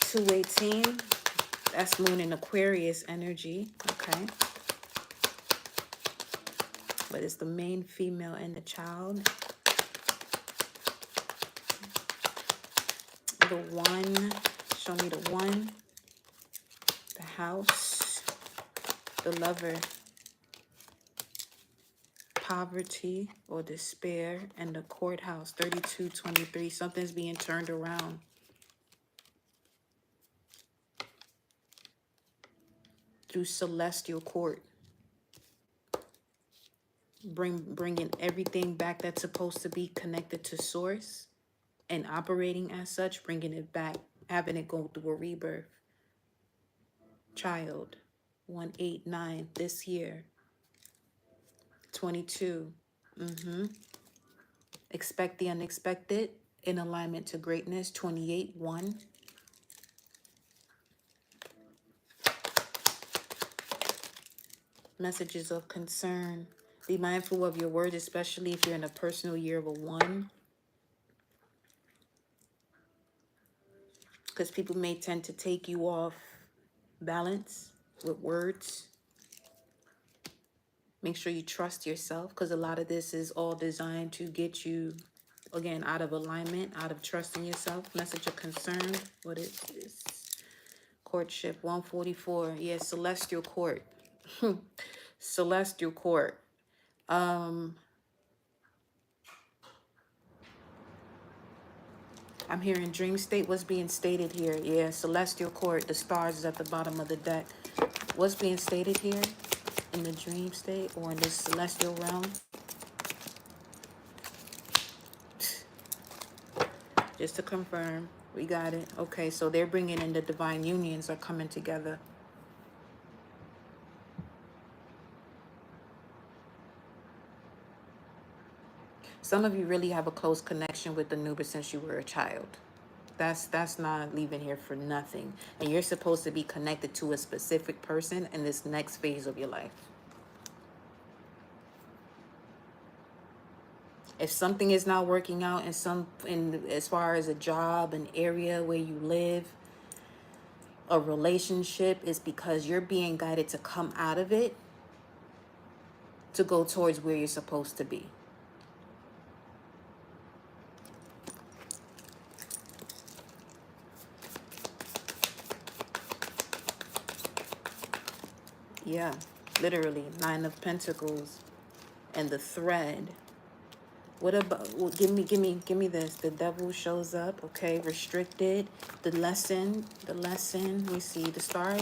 218. That's moon in Aquarius energy. Okay. But it's the main female and the child. The one. Show me the one. The house. The lover. Poverty or despair, and the courthouse. 3223. Something's being turned around. Through celestial court. Bringing everything back that's supposed to be connected to source and operating as such, bringing it back, having it go through a rebirth. Child. 189 this year. 22. Expect the unexpected, in alignment to greatness. 28. 1. Messages of concern. Be mindful of your words, especially if you're in a personal year of a 1. because people may tend to take you off balance with words. Make sure you trust yourself, because a lot of this is all designed to get you, again, out of alignment, out of trusting yourself. Message of concern. What is this? Courtship 144. Yeah, celestial court. Celestial court. I'm hearing dream state. What's being stated here? Yeah, celestial court. The stars is at the bottom of the deck. What's being stated here in the dream state or in this celestial realm? Just to confirm, we got it. Okay, so they're bringing in the divine unions are coming together. Some of you really have a close connection with Anubis since you were a child. That's not leaving here for nothing. And you're supposed to be connected to a specific person in this next phase of your life. If something is not working out in as far as a job, an area where you live, a relationship, is because you're being guided to come out of it to go towards where you're supposed to be. Yeah, literally, 9 of Pentacles and the thread. What about, well, give me this. The devil shows up, okay, restricted. The lesson, we see the star,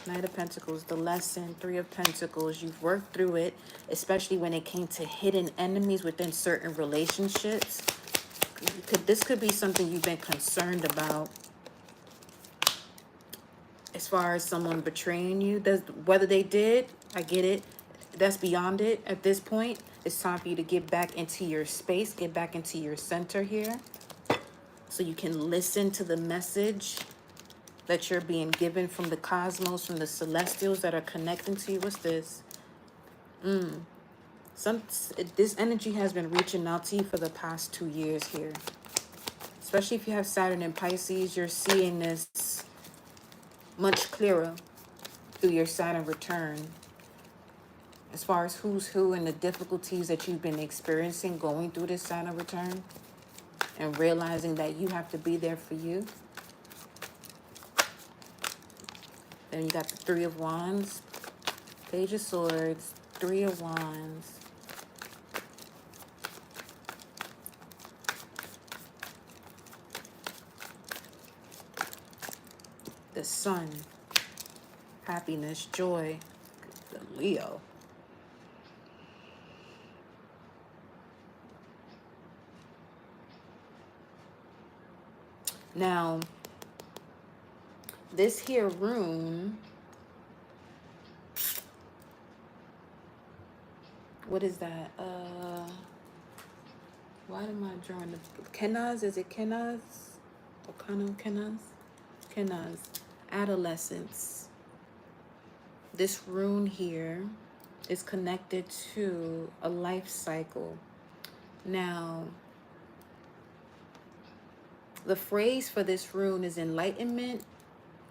Knight of Pentacles, the lesson, 3 of Pentacles. You've worked through it, especially when it came to hidden enemies within certain relationships. This could be something you've been concerned about. As far as someone betraying you, whether they did, I get it. That's beyond it at this point. It's time for you to get back into your space, get back into your center here, so you can listen to the message that you're being given from the cosmos, from the celestials that are connecting to you. What's this? This energy has been reaching out to you for the past 2 years here. Especially if you have Saturn in Pisces, you're seeing this much clearer through your Saturn return. As far as who's who and the difficulties that you've been experiencing going through this Saturn return, and realizing that you have to be there for you. Then you got the 3 of Wands, Page of Swords, 3 of Wands. The Sun, happiness, joy, the Leo. Now, this here rune, what is that? Why am I drawing the Kenaz? Is it Kenaz? Okano Kenaz? Kenaz. Adolescence. This rune here is connected to a life cycle. Now, the phrase for this rune is enlightenment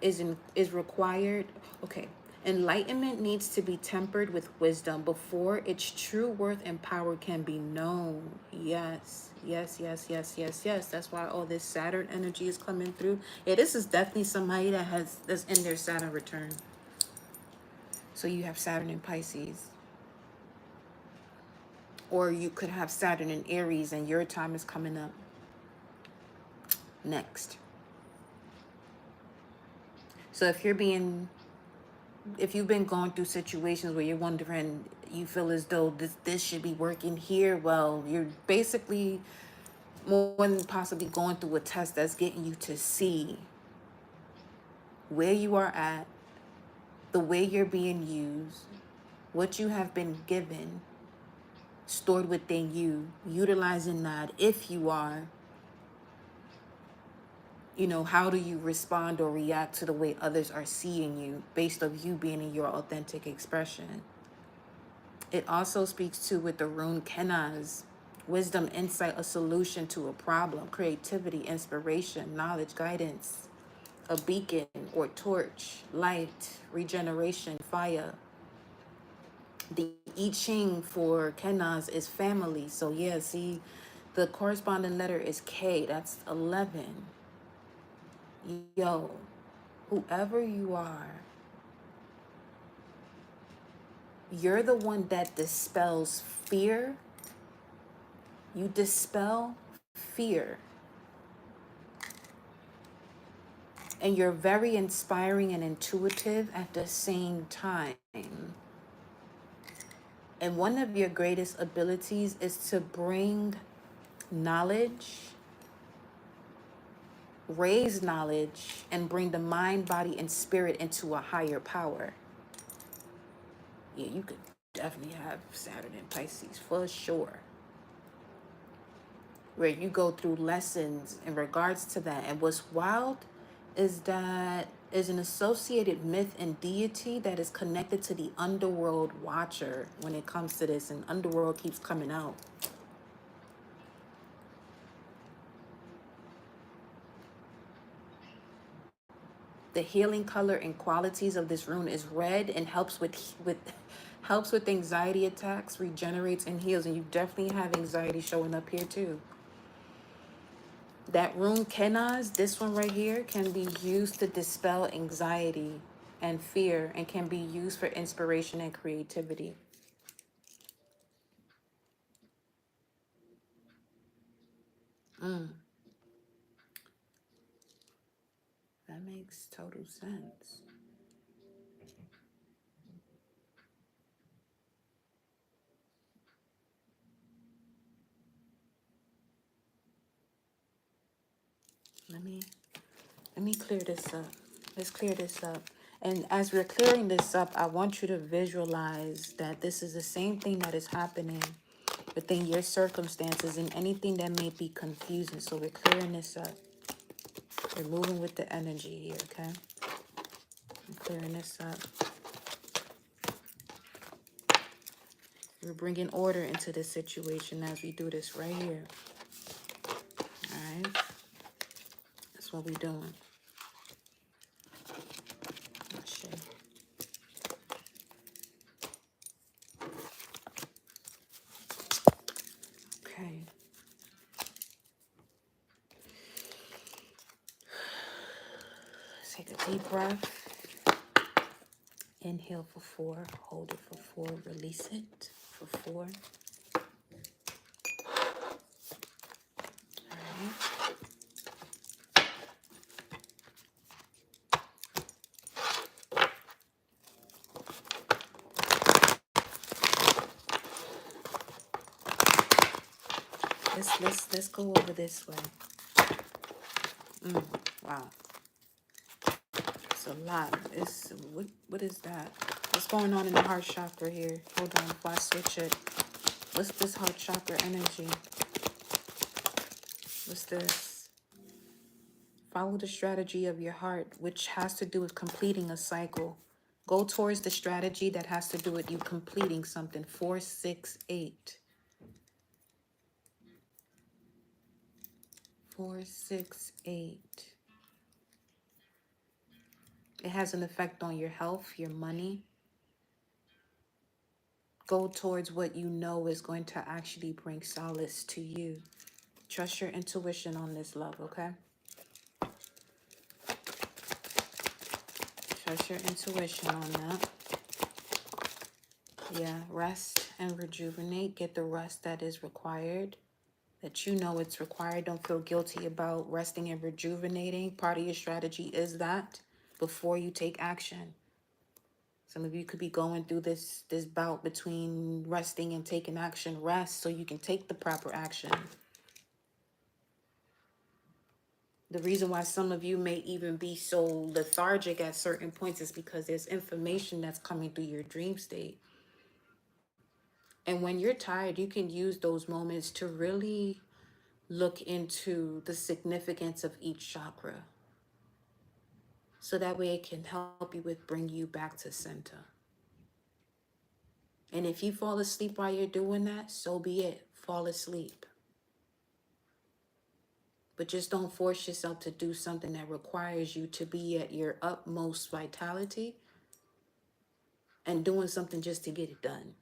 is required. Okay. Enlightenment needs to be tempered with wisdom before its true worth and power can be known. Yes, yes, yes, yes, yes, yes. That's why all this Saturn energy is coming through. Yeah, this is definitely somebody that's in their Saturn return. So you have Saturn in Pisces. Or you could have Saturn in Aries and your time is coming up next. So if you've been going through situations where you're wondering, you feel as though this should be working here, well, you're basically more than possibly going through a test that's getting you to see where you are at, the way you're being used, what you have been given, stored within you, utilizing that. If you are, how do you respond or react to the way others are seeing you based on you being in your authentic expression? It also speaks to, with the rune Kenaz, wisdom, insight, a solution to a problem, creativity, inspiration, knowledge, guidance. a beacon or torch, light, regeneration, fire. The I Ching for Kenaz is family. So yeah, see, the corresponding letter is K. That's 11. Yo, whoever you are, you're the one that dispels fear. You dispel fear. And you're very inspiring and intuitive at the same time. And one of your greatest abilities is to bring knowledge, raise knowledge, and bring the mind, body, and spirit into a higher power. Yeah, you could definitely have Saturn in Pisces for sure, where you go through lessons in regards to that. And what's wild is that is an associated myth and deity that is connected to the underworld watcher when it comes to this, and underworld keeps coming out. The healing color and qualities of this rune is red and helps with helps with anxiety attacks, regenerates and heals. And you definitely have anxiety showing up here too. That rune Kenaz, this one right here, can be used to dispel anxiety and fear, and can be used for inspiration and creativity. That makes total sense. Let me clear this up. Let's clear this up. And as we're clearing this up, I want you to visualize that this is the same thing that is happening within your circumstances and anything that may be confusing. So we're clearing this up. We're moving with the energy here, okay? I'm clearing this up. We're bringing order into this situation as we do this right here. All right? That's what we're doing. Let's see. Okay. Take a deep breath. Inhale for 4. Hold it for 4. Release it for 4. All right. Let's go over this way. Wow. It's a lot. It's what is that? What's going on in the heart chakra here? Hold on before I switch it. What's this heart chakra energy? What's this? Follow the strategy of your heart, which has to do with completing a cycle. Go towards the strategy that has to do with you completing something. 4, 6, 8. 4, 6, 8. It has an effect on your health, your money. Go towards what you know is going to actually bring solace to you. Trust your intuition on this, love, okay? Trust your intuition on that. Yeah, rest and rejuvenate. Get the rest that is required, that you know it's required. Don't feel guilty about resting and rejuvenating. Part of your strategy is that before you take action. Some of you could be going through this bout between resting and taking action. Rest so you can take the proper action. The reason why some of you may even be so lethargic at certain points is because there's information that's coming through your dream state. And when you're tired, you can use those moments to really look into the significance of each chakra. So that way it can help you with bring you back to center. And if you fall asleep while you're doing that, so be it. Fall asleep. But just don't force yourself to do something that requires you to be at your utmost vitality and doing something just to get it done.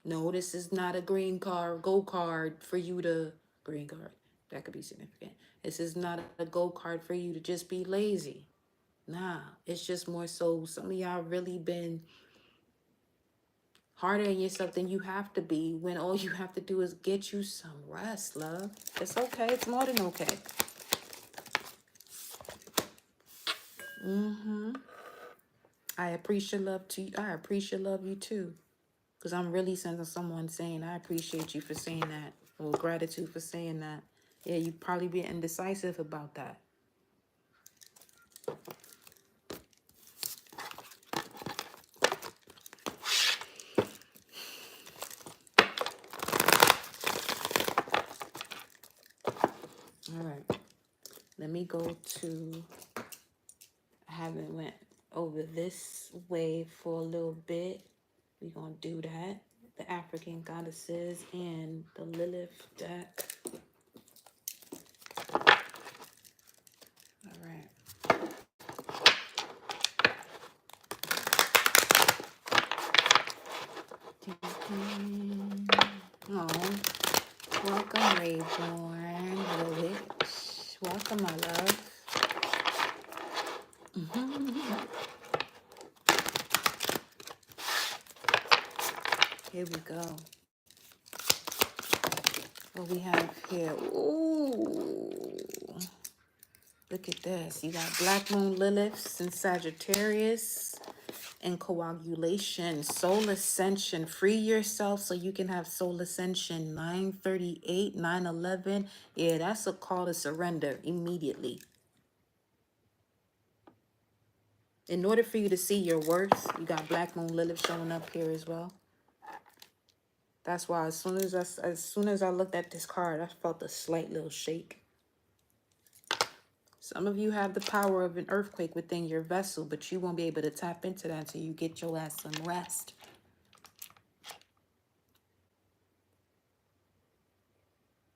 No, this is not a green card, go card for you to, green card, that could be significant. This is not a go card for you to just be lazy. Nah, it's just more so some of y'all really been harder on yourself than you have to be when all you have to do is get you some rest, love. It's okay. It's more than okay. I appreciate love to you. I appreciate love you too. Because I'm really sensing someone saying, I appreciate you for saying that. Or gratitude for saying that. Yeah, you probably be indecisive about that. All right. Let me go to, I haven't went over this way for a little bit. We're going to do that. The African goddesses and the Lilith deck. All right. Oh, welcome, Rayborn, the witch. Welcome, my love. Here we go. What we have here. Ooh. Look at this. You got Black Moon Liliths and Sagittarius and coagulation. Soul ascension. Free yourself so you can have soul ascension. 938, 911. Yeah, that's a call to surrender immediately. In order for you to see your worth, you got Black Moon Lilith showing up here as well. That's why as soon as I looked at this card, I felt a slight little shake. Some of you have the power of an earthquake within your vessel, but you won't be able to tap into that until you get your ass some rest.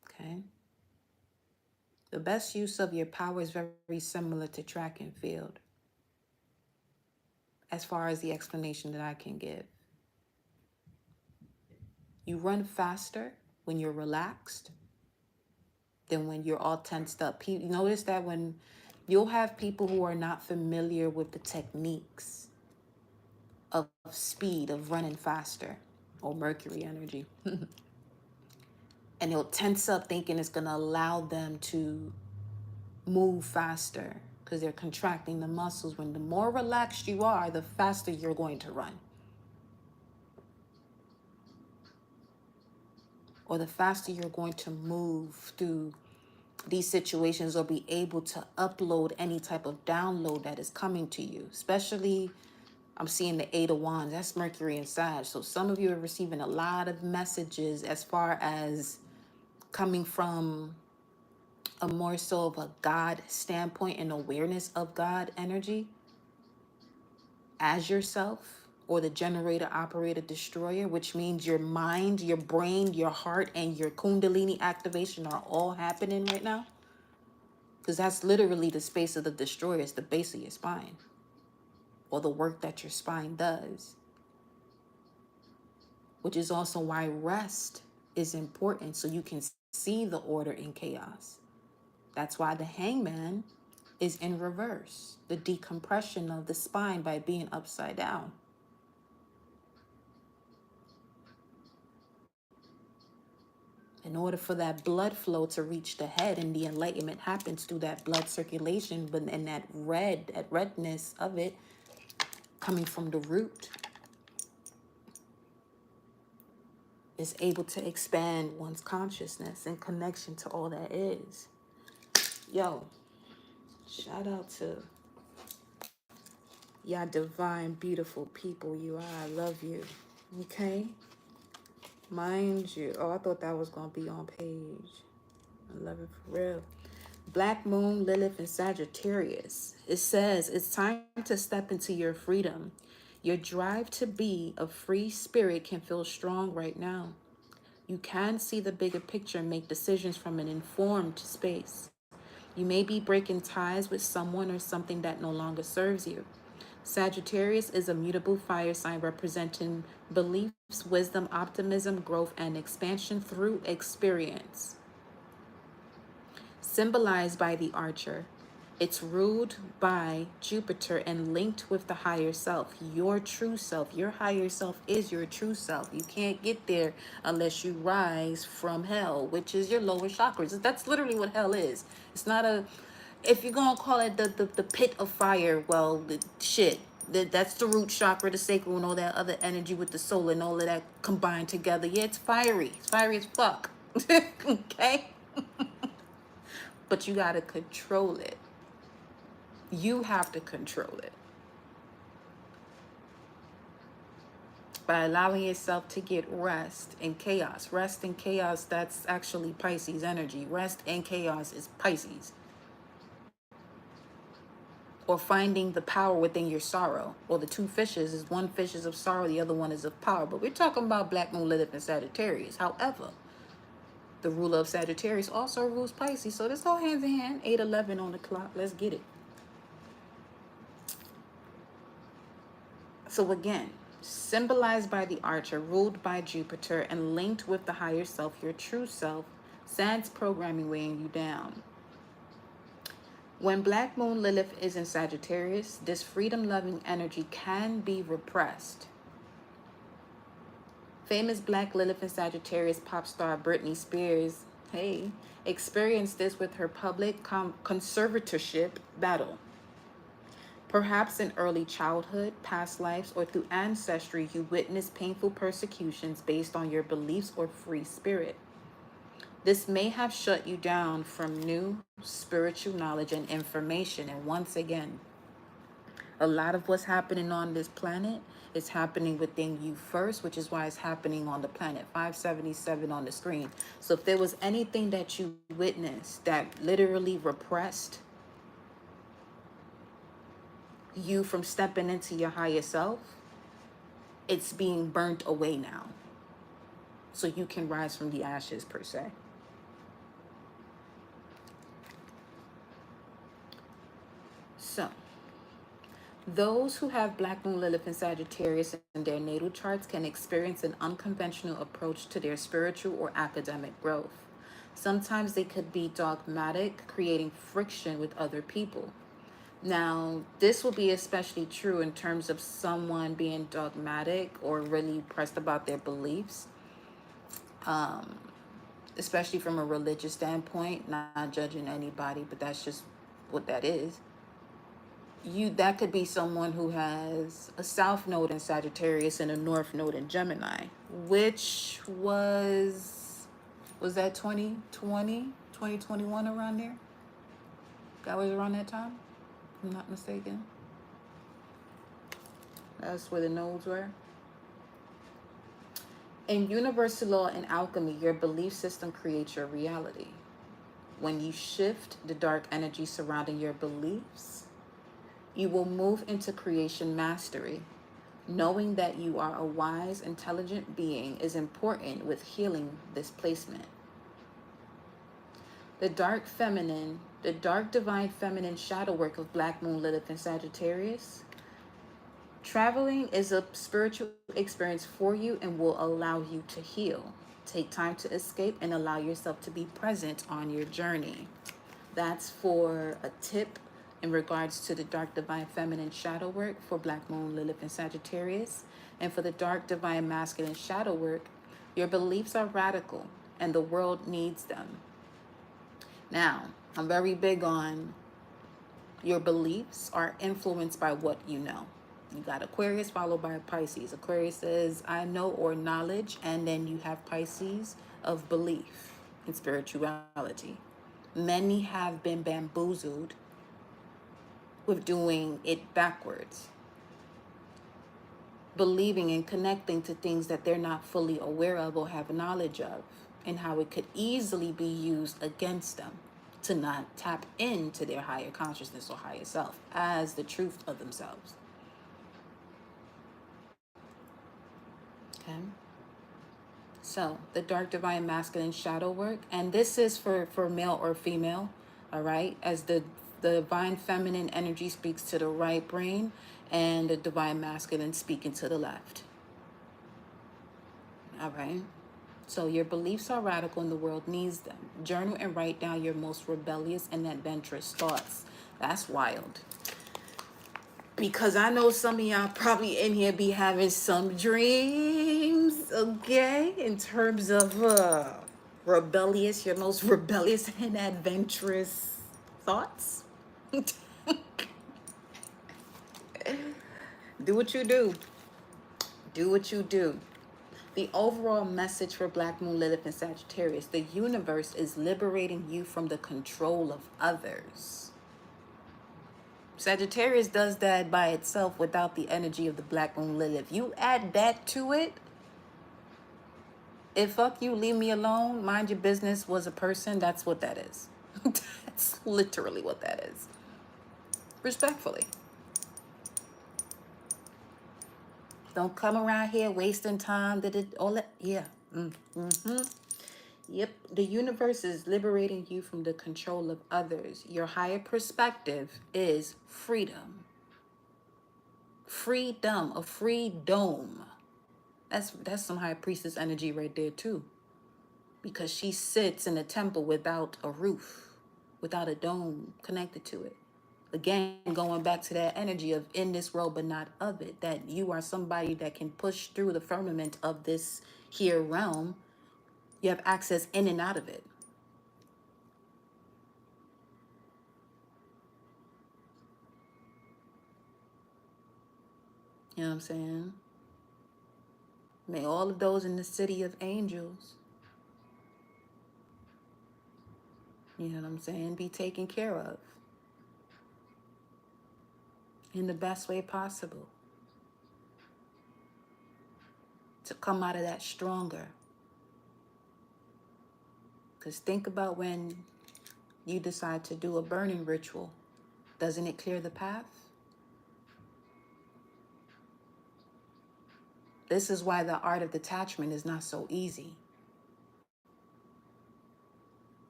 Okay? The best use of your power is very similar to track and field, as far as the explanation that I can give. You run faster when you're relaxed than when you're all tensed up. You notice that when you'll have people who are not familiar with the techniques of speed, of running faster, or Mercury energy. And they'll tense up thinking it's going to allow them to move faster because they're contracting the muscles. When the more relaxed you are, the faster you're going to run. Or the faster you're going to move through these situations or be able to upload any type of download that is coming to you. Especially, I'm seeing the Eight of Wands. That's Mercury and Sag. So some of you are receiving a lot of messages as far as coming from a more so of a God standpoint and awareness of God energy as yourself, or the generator, operator, destroyer, which means your mind, your brain, your heart, and your kundalini activation are all happening right now. Because that's literally the space of the destroyer. It's the base of your spine, or the work that your spine does. Which is also why rest is important, so you can see the order in chaos. That's why the hangman is in reverse, the decompression of the spine by being upside down. In order for that blood flow to reach the head, and the enlightenment happens through that blood circulation, but in that redness of it coming from the root is able to expand one's consciousness and connection to all that is. Yo, shout out to y'all divine, beautiful people you are. I love you. Okay? Mind you. Oh, I thought that was going to be on page 11 for real. Black Moon, Lilith, and Sagittarius. It says, it's time to step into your freedom. Your drive to be a free spirit can feel strong right now. You can see the bigger picture and make decisions from an informed space. You may be breaking ties with someone or something that no longer serves you. Sagittarius is a mutable fire sign representing beliefs, wisdom, optimism, growth, and expansion through experience. Symbolized by the archer, it's ruled by Jupiter and linked with the higher self, your true self. Your higher self is your true self. You can't get there unless you rise from hell, which is your lower chakras. That's literally what hell is. It's not a, if you're going to call it the pit of fire, well, shit. That's the root chakra, the sacral, and all that other energy with the soul and all of that combined together. Yeah, it's fiery. It's fiery as fuck. Okay? But you got to control it. You have to control it by allowing yourself to get rest in chaos. Rest in chaos, that's actually Pisces energy. Rest in chaos is Pisces. Or finding the power within your sorrow. Or the two fishes is one fish is of sorrow, the other one is of power. But we're talking about Black Moon, Lilith, and Sagittarius. However, the ruler of Sagittarius also rules Pisces. So let's go hands in hand. 8:11 on the clock. Let's get it. So again, symbolized by the archer, ruled by Jupiter, and linked with the higher self, your true self, sans programming weighing you down. When Black Moon Lilith is in Sagittarius, this freedom-loving energy can be repressed. Famous Black Lilith and Sagittarius pop star Britney Spears, hey, experienced this with her public conservatorship battle. Perhaps in early childhood, past lives, or through ancestry, you witnessed painful persecutions based on your beliefs or free spirit. This may have shut you down from new spiritual knowledge and information. And once again, a lot of what's happening on this planet is happening within you first, which is why it's happening on the planet. 577 on the screen. So if there was anything that you witnessed that literally repressed you from stepping into your higher self, it's being burnt away now. So you can rise from the ashes, per se. So, those who have Black Moon, Lilith, and Sagittarius in their natal charts can experience an unconventional approach to their spiritual or academic growth. Sometimes they could be dogmatic, creating friction with other people. Now, this will be especially true in terms of someone being dogmatic or really pressed about their beliefs, especially from a religious standpoint, not judging anybody, but that's just what that is. That could be someone who has a South Node in Sagittarius and a North Node in Gemini, which was that 2020, 2021 around there? That was around that time? If I'm not mistaken. That's where the nodes were. In universal law and alchemy, your belief system creates your reality. When you shift the dark energy surrounding your beliefs, you will move into creation mastery. Knowing that you are a wise, intelligent being is important with healing this placement. The dark divine feminine shadow work of Black Moon, Lilith, and Sagittarius. Traveling is a spiritual experience for you and will allow you to heal. Take time to escape and allow yourself to be present on your journey. That's for a tip in regards to the dark divine feminine shadow work for Black Moon, Lilith, and Sagittarius. And for the dark divine masculine shadow work, your beliefs are radical and the world needs them. Now, I'm very big on your beliefs are influenced by what you know. You got Aquarius followed by Pisces. Aquarius says, I know, or knowledge. And then you have Pisces of belief and spirituality. Many have been bamboozled with doing it backwards. Believing and connecting to things that they're not fully aware of or have knowledge of. And how it could easily be used against them to not tap into their higher consciousness or higher self as the truth of themselves. Okay? So the dark divine masculine shadow work, and this is for male or female, all right? As the divine feminine energy speaks to the right brain, and the divine masculine speaking to the left. All right. So your beliefs are radical and the world needs them. Journal and write down your most rebellious and adventurous thoughts. That's wild. Because I know some of y'all probably in here be having some dreams, okay? In terms of rebellious, your most rebellious and adventurous thoughts. Do what you do. Do what you do. The overall message for Black Moon, Lilith, and Sagittarius: the universe is liberating you from the control of others. Sagittarius does that by itself without the energy of the Black Moon, Lilith. You add that to it. If fuck you, leave me alone, mind your business was a person, that's what that is. That's literally what that is. Respectfully. Don't come around here wasting time. All that. Yeah. Yep. The universe is liberating you from the control of others. Your higher perspective is freedom. Freedom. A free dome. That's some high priestess energy right there too. Because she sits in a temple without a roof, without a dome connected to it. Again, going back to that energy of in this world but not of it, that you are somebody that can push through the firmament of this here realm. You have access in and out of it. You know what I'm saying? May all of those in the city of angels, you know what I'm saying, be taken care of in the best way possible to come out of that stronger. Because think about when you decide to do a burning ritual. Doesn't it clear the path? This is why the art of detachment is not so easy.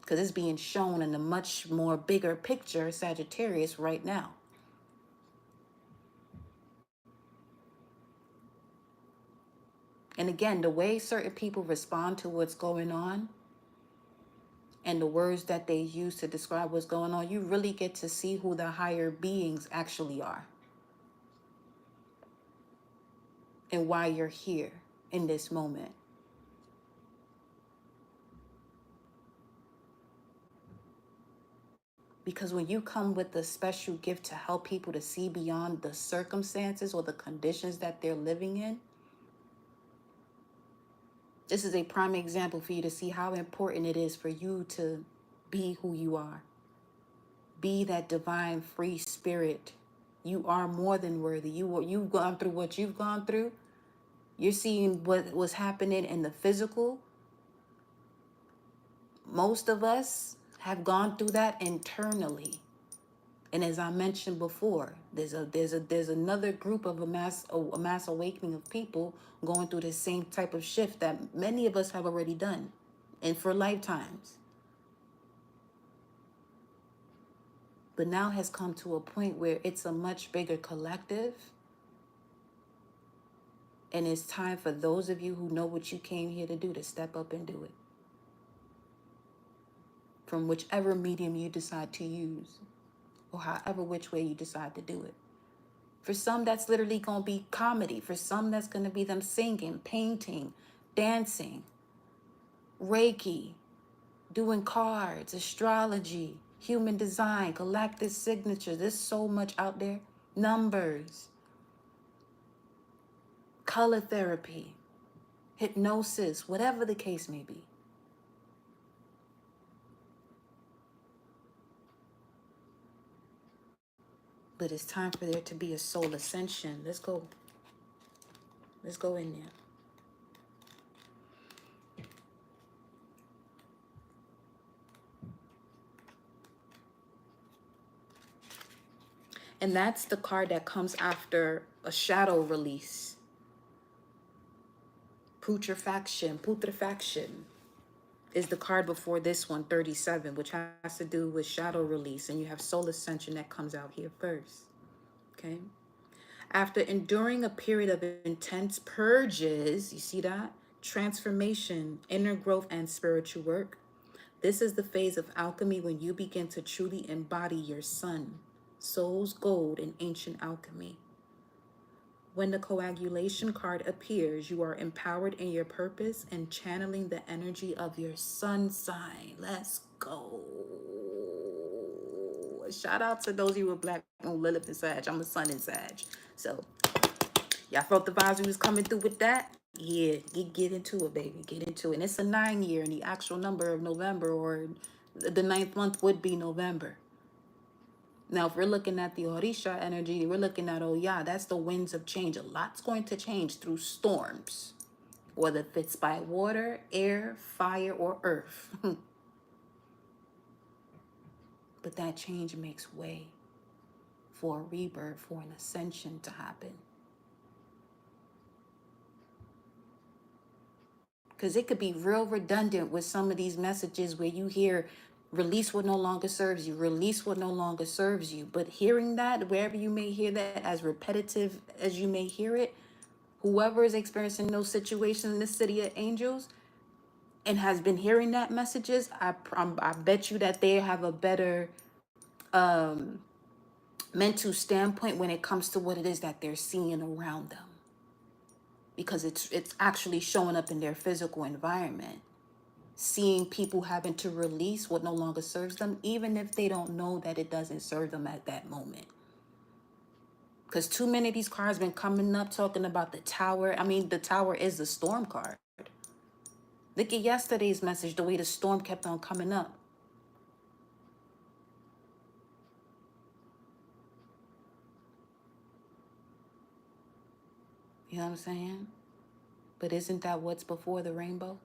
Because it's being shown in a much more bigger picture, Sagittarius, right now. And again, the way certain people respond to what's going on and the words that they use to describe what's going on, you really get to see who the higher beings actually are and why you're here in this moment. Because when you come with a special gift to help people to see beyond the circumstances or the conditions that they're living in, this is a prime example for you to see how important it is for you to be who you are. Be that divine free spirit. You are more than worthy. You've gone through what you've gone through. You're seeing what was happening in the physical. Most of us have gone through that internally. And as I mentioned before, there's another group of a mass awakening of people going through the same type of shift that many of us have already done, and for lifetimes. But now has come to a point where it's a much bigger collective, and it's time for those of you who know what you came here to do to step up and do it. From whichever medium you decide to use, or however which way you decide to do it. For some, that's literally going to be comedy. For some, that's going to be them singing, painting, dancing, Reiki, doing cards, astrology, human design, galactic signatures. There's so much out there. Numbers, color therapy, hypnosis, whatever the case may be. But it's time for there to be a soul ascension. Let's go. Let's go in there. And that's the card that comes after a shadow release. Putrefaction is the card before this one, 37, which has to do with shadow release. And you have soul ascension that comes out here first. Okay. After enduring a period of intense purges, you see that? Transformation, inner growth, and spiritual work. This is the phase of alchemy when you begin to truly embody your sun, soul's gold in ancient alchemy. When the coagulation card appears, you are empowered in your purpose and channeling the energy of your sun sign. Let's go. Shout out to those of you with Black on Lilith and Sag. I'm a sun in Sag. So, y'all felt the vibes we was coming through with that? Yeah, get into it, baby. Get into it. And it's a 9 year, and the actual number of November, or the 9th month would be November. Now, if we're looking at the Orisha energy, we're looking at, oh yeah, that's the winds of change. A lot's going to change through storms, whether it's by water, air, fire, or earth. But that change makes way for a rebirth, for an ascension to happen. Because it could be real redundant with some of these messages where you hear, release what no longer serves you, release what no longer serves you. But hearing that, wherever you may hear that, as repetitive as you may hear it, whoever is experiencing those situations in the city of angels and has been hearing that messages, I bet you that they have a better mental standpoint when it comes to what it is that they're seeing around them. Because it's actually showing up in their physical environment. Seeing people having to release what no longer serves them, even if they don't know that it doesn't serve them at that moment. Because too many of these cards been coming up talking about the tower. I mean, the tower is the storm card. Look at yesterday's message, the way the storm kept on coming up. You know what I'm saying? But isn't that what's before the rainbow?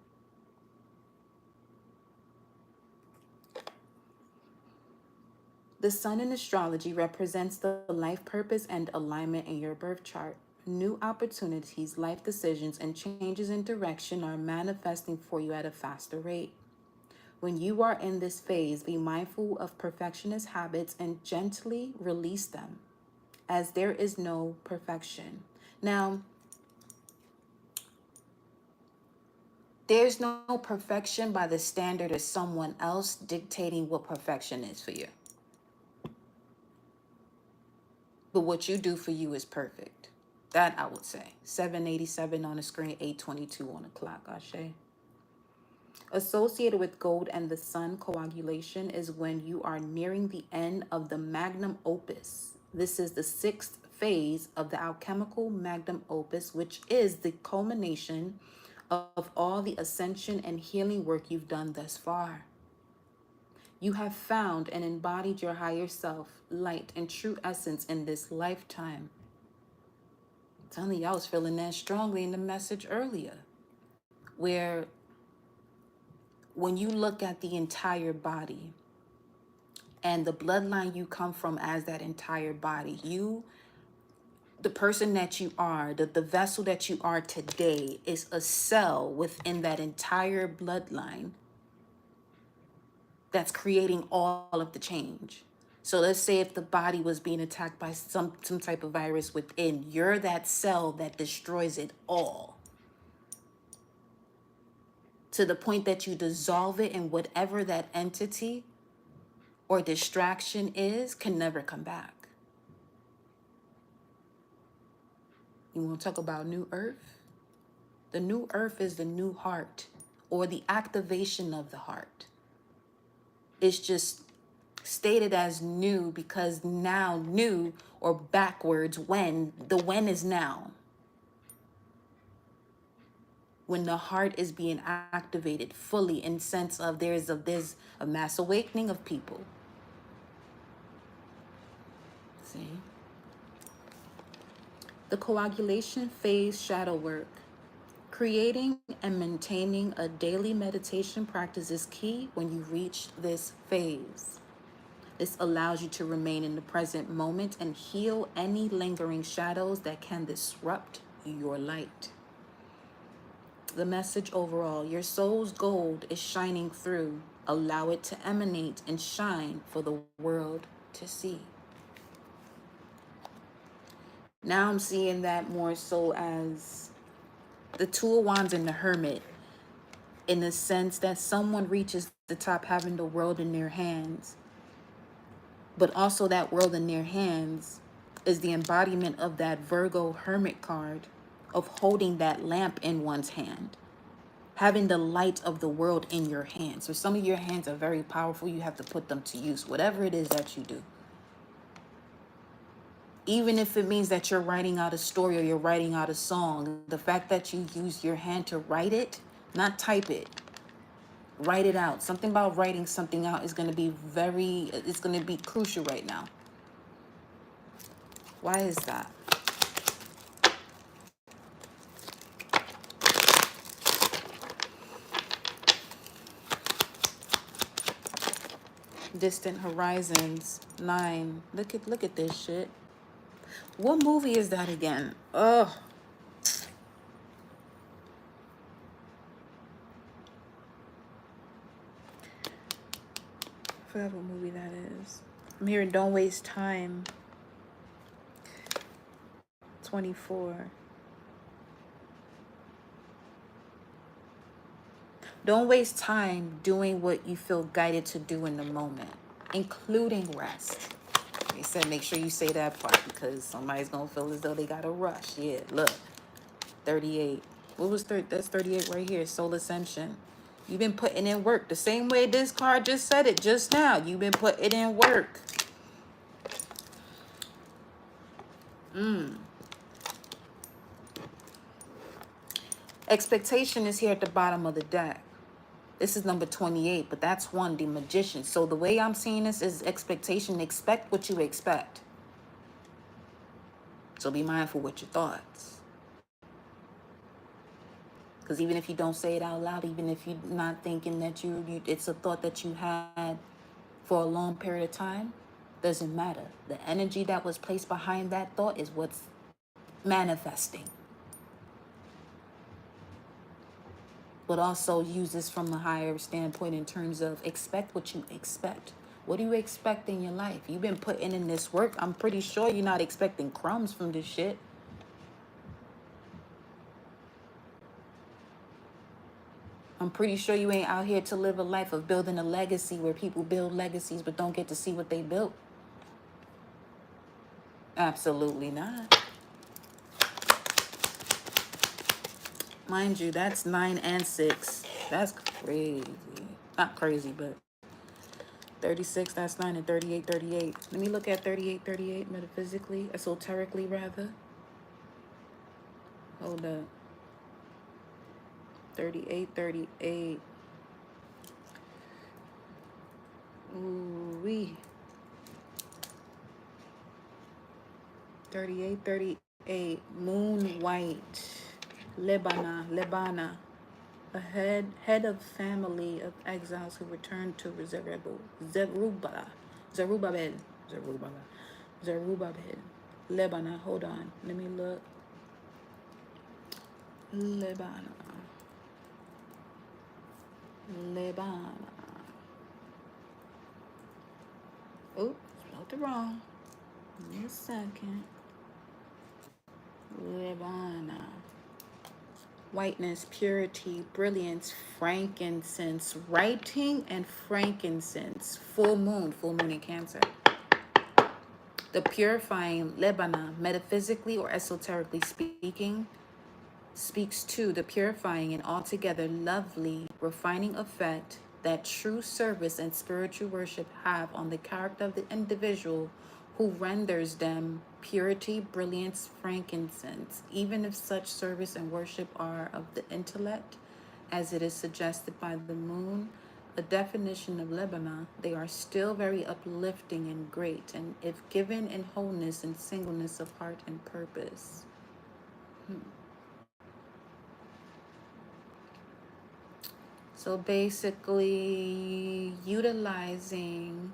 The sun in astrology represents the life purpose and alignment in your birth chart. New opportunities, life decisions, and changes in direction are manifesting for you at a faster rate. When you are in this phase, be mindful of perfectionist habits and gently release them, as there is no perfection. Now, there's no perfection by the standard of someone else dictating what perfection is for you. But what you do for you is perfect. That I would say. 787 on the screen, 822 on the clock, Ashe. Associated with gold and the sun coagulation is when you are nearing the end of the magnum opus. This is the 6th phase of the alchemical magnum opus, which is the culmination of all the ascension and healing work you've done thus far. You have found and embodied your higher self, light, and true essence in this lifetime. I'm telling you, I was feeling that strongly in the message earlier, where when you look at the entire body and the bloodline you come from as that entire body, the person that you are, the vessel that you are today is a cell within that entire bloodline that's creating all of the change. So let's say if the body was being attacked by some type of virus within, you're that cell that destroys it all. To the point that you dissolve it, and whatever that entity or distraction is can never come back. You want to talk about new earth? The new earth is the new heart, or the activation of the heart. It's just stated as new because now new, or backwards when, the when is now. When the heart is being activated fully, in sense of there's a mass awakening of people. See? The coagulation phase shadow work. Creating and maintaining a daily meditation practice is key when you reach this phase. This allows you to remain in the present moment and heal any lingering shadows that can disrupt your light. the message overall. Your soul's gold is shining through. Allow it to emanate and shine for the world to see. Now I'm seeing that more so as the Two of Wands and the Hermit, in the sense that someone reaches the top having the world in their hands, but also that world in their hands is the embodiment of that Virgo Hermit card of holding that lamp in one's hand, having the light of the world in your hands. So some of your hands are very powerful. You have to put them to use, whatever it is that you do. Even if it means that you're writing out a story or you're writing out a song, the fact that you use your hand to write it, not type it, write it out. Something about writing something out is going to be it's going to be crucial right now. Why is that? Distant Horizons 9. Look at this shit. What movie is that again? Ugh. I forgot what movie that is. I'm hearing Don't Waste Time. 24. Don't waste time doing what you feel guided to do in the moment, including rest. They said make sure you say that part because somebody's going to feel as though they got to rush. Yeah, look. 38. What was that's 38 right here? Soul Ascension. You've been putting in work. The same way this card just said it just now. You've been putting in work. Expectation is here at the bottom of the deck. This is number 28, but that's one, the Magician. So the way I'm seeing this is expectation. Expect what you expect. So be mindful with your thoughts. Because even if you don't say it out loud, even if you're not thinking that it's a thought that you had for a long period of time, doesn't matter. The energy that was placed behind that thought is what's manifesting. But also use this from a higher standpoint in terms of expect what you expect. What do you expect in your life? You've been putting in this work. I'm pretty sure you're not expecting crumbs from this shit. I'm pretty sure you ain't out here to live a life of building a legacy where people build legacies but don't get to see what they built. Absolutely not. Mind you, that's 9 and 6. That's crazy. Not crazy, but 36, that's 9 and 38, 38. Let me look at 38, 38 metaphysically, esoterically rather. Hold up. 38, 38. Ooh-wee. 38, 38. Moon white. Lebana. A head of family of exiles who returned to Zerubbabel. Lebanon. Hold on. Let me look. Lebanon. Oops, spelled it wrong. Give me a second. Lebanon. Whiteness, purity, brilliance, frankincense, writing and frankincense. Full moon in Cancer. The purifying Lebanon, metaphysically or esoterically speaking, speaks to the purifying and altogether lovely, refining effect that true service and spiritual worship have on the character of the individual who renders them purity, brilliance, frankincense, even if such service and worship are of the intellect, as it is suggested by the moon, a definition of Lebanon, they are still very uplifting and great, and if given in wholeness and singleness of heart and purpose. So basically, utilizing,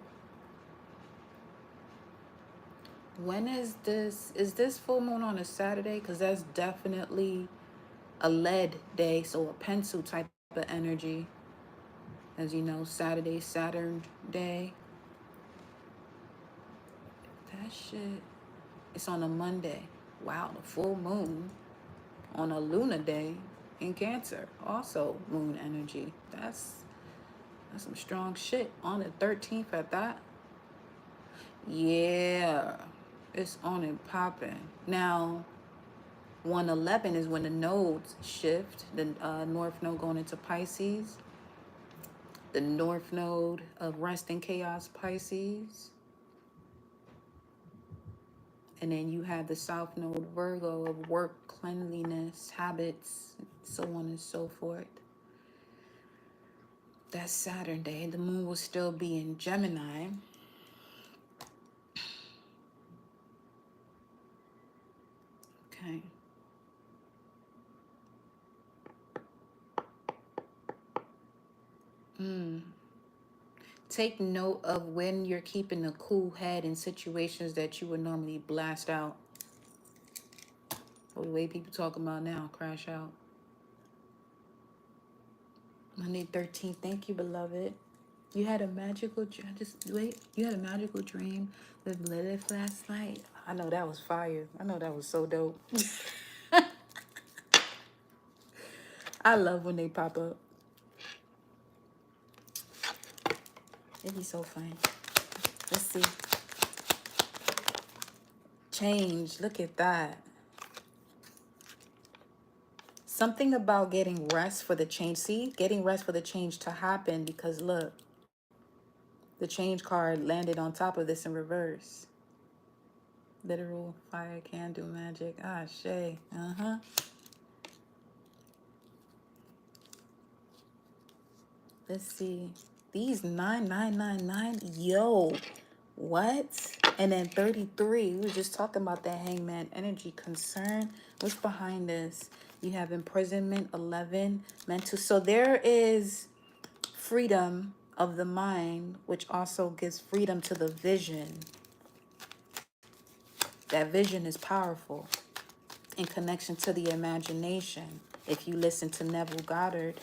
when is this full moon on a Saturday? Because that's definitely a lead day, so a pencil type of energy. As you know, Saturday, Saturn day. That shit. It's on a Monday. Wow, the full moon on a lunar day in Cancer. Also moon energy. That's some strong shit. On the 13th at that. Yeah. It's on and popping. Now, 111 is when the nodes shift. The north node going into Pisces. The north node of rest and chaos, Pisces. And then you have the south node, Virgo, of work, cleanliness, habits, so on and so forth. That's Saturn day. The moon will still be in Gemini. Okay. Take note of when you're keeping a cool head in situations that you would normally blast out. Or the way people talk about now, crash out. Monday 13th. Thank you, beloved. You had a magical you had a magical dream with Lilith last night. I know that was fire. I know that was so dope. I love when they pop up. It'd be so fun. Let's see. Change. Look at that. Something about getting rest for the change. See, getting rest for the change to happen, because look, the change card landed on top of this in reverse. Literal fire can do magic. Ah, Shay. Uh-huh. Let's see. These 9999. Yo, what? And then 33. We were just talking about that hangman energy concern. What's behind this? You have imprisonment, 11, mental. So there is freedom of the mind, which also gives freedom to the vision. That vision is powerful in connection to the imagination. If you listen to Neville Goddard,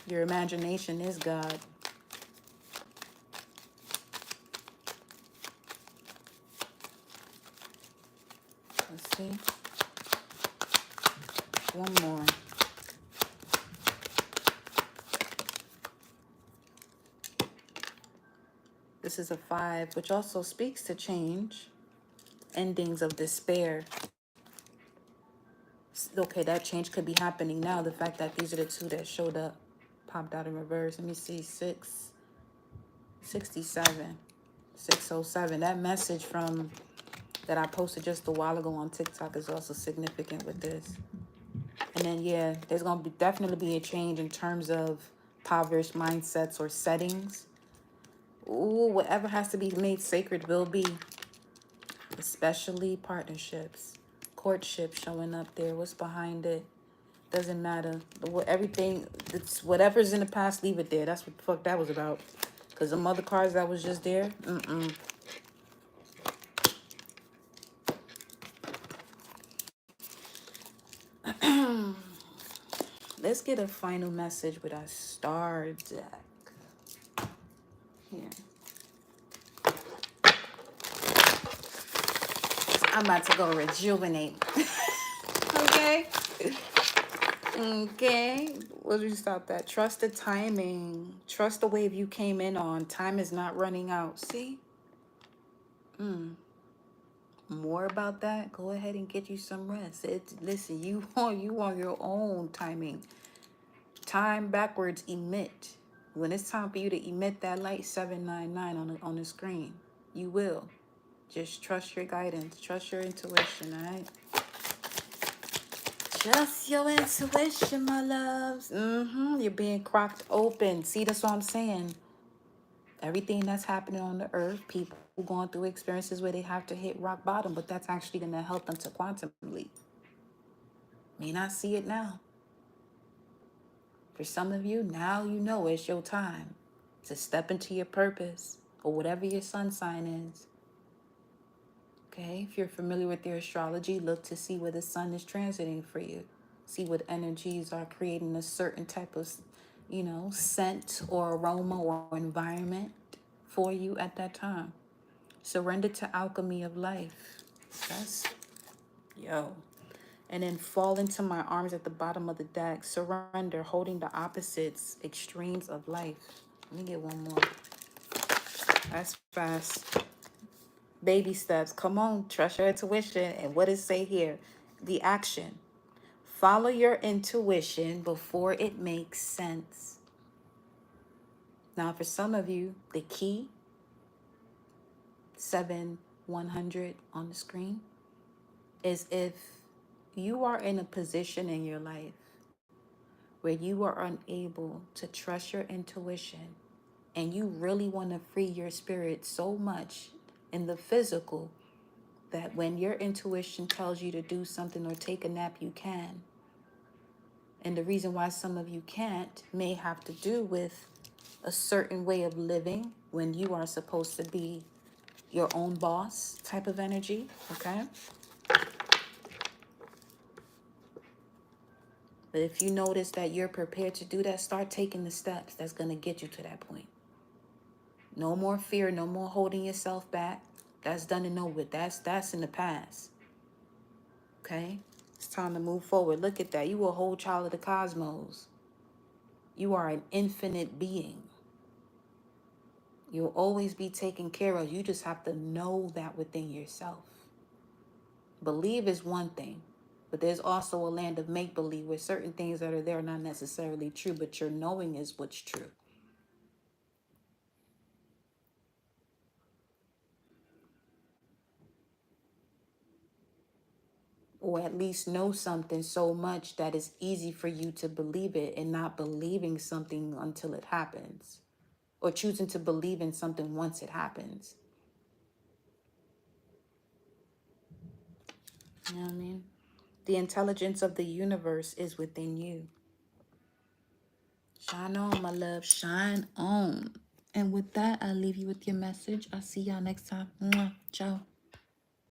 your imagination is God. Let's see. One more. This is a 5, which also speaks to change, endings of despair. Okay, that change could be happening now. The fact that these are the two that showed up, popped out in reverse. Let me see, 667, 607. That message from that I posted just a while ago on TikTok is also significant with this. And then, yeah, there's going to definitely be a change in terms of impoverished mindsets or settings. Ooh, whatever has to be made sacred will be. Especially partnerships. Courtship showing up there. What's behind it? Doesn't matter. Everything, it's whatever's in the past, leave it there. That's what the fuck that was about. Because the other cards that was just there, Let's get a final message with our star deck. Here. I'm about to go rejuvenate. Okay? Okay. We'll just stop that. Trust the timing. Trust the wave you came in on. Time is not running out. See? More about that, go ahead and get you some rest. Listen, you on your own timing. Time backwards, emit. When it's time for you to emit that light 799 on the screen, you will. Just trust your guidance. Trust your intuition, all right? Trust your intuition, my loves. You're being cracked open. See, that's what I'm saying. Everything that's happening on the earth, people going through experiences where they have to hit rock bottom, but that's actually going to help them to quantum leap. May not see it now. For some of you, now you know it's your time to step into your purpose or whatever your sun sign is. Okay, if you're familiar with your astrology, look to see where the sun is transiting for you. See what energies are creating a certain type of, scent or aroma or environment for you at that time. Surrender to alchemy of life. That's, yo. And then fall into my arms at the bottom of the deck. Surrender, holding the opposites, extremes of life. Let me get one more. That's fast. Baby steps. Come on, trust your intuition. And what does it say here? The action. Follow your intuition before it makes sense. Now, for some of you, the key, 7100 on the screen, is if you are in a position in your life where you are unable to trust your intuition and you really want to free your spirit so much in the physical that when your intuition tells you to do something or take a nap, you can. And the reason why some of you can't may have to do with a certain way of living when you are supposed to be your own boss type of energy, okay? But if you notice that you're prepared to do that, start taking the steps that's going to get you to that point. No more fear, no more holding yourself back. That's done and over with. That's in the past. Okay? It's time to move forward. Look at that. You are a whole child of the cosmos. You are an infinite being. You'll always be taken care of. You just have to know that within yourself. Believe is one thing, but there's also a land of make-believe where certain things that are there are not necessarily true, but your knowing is what's true. Or at least know something so much that it's easy for you to believe it and not believing something until it happens. Or choosing to believe in something once it happens. You know what I mean? The intelligence of the universe is within you. Shine on, my love. Shine on. And with that, I leave you with your message. I'll see y'all next time. Mwah. Ciao.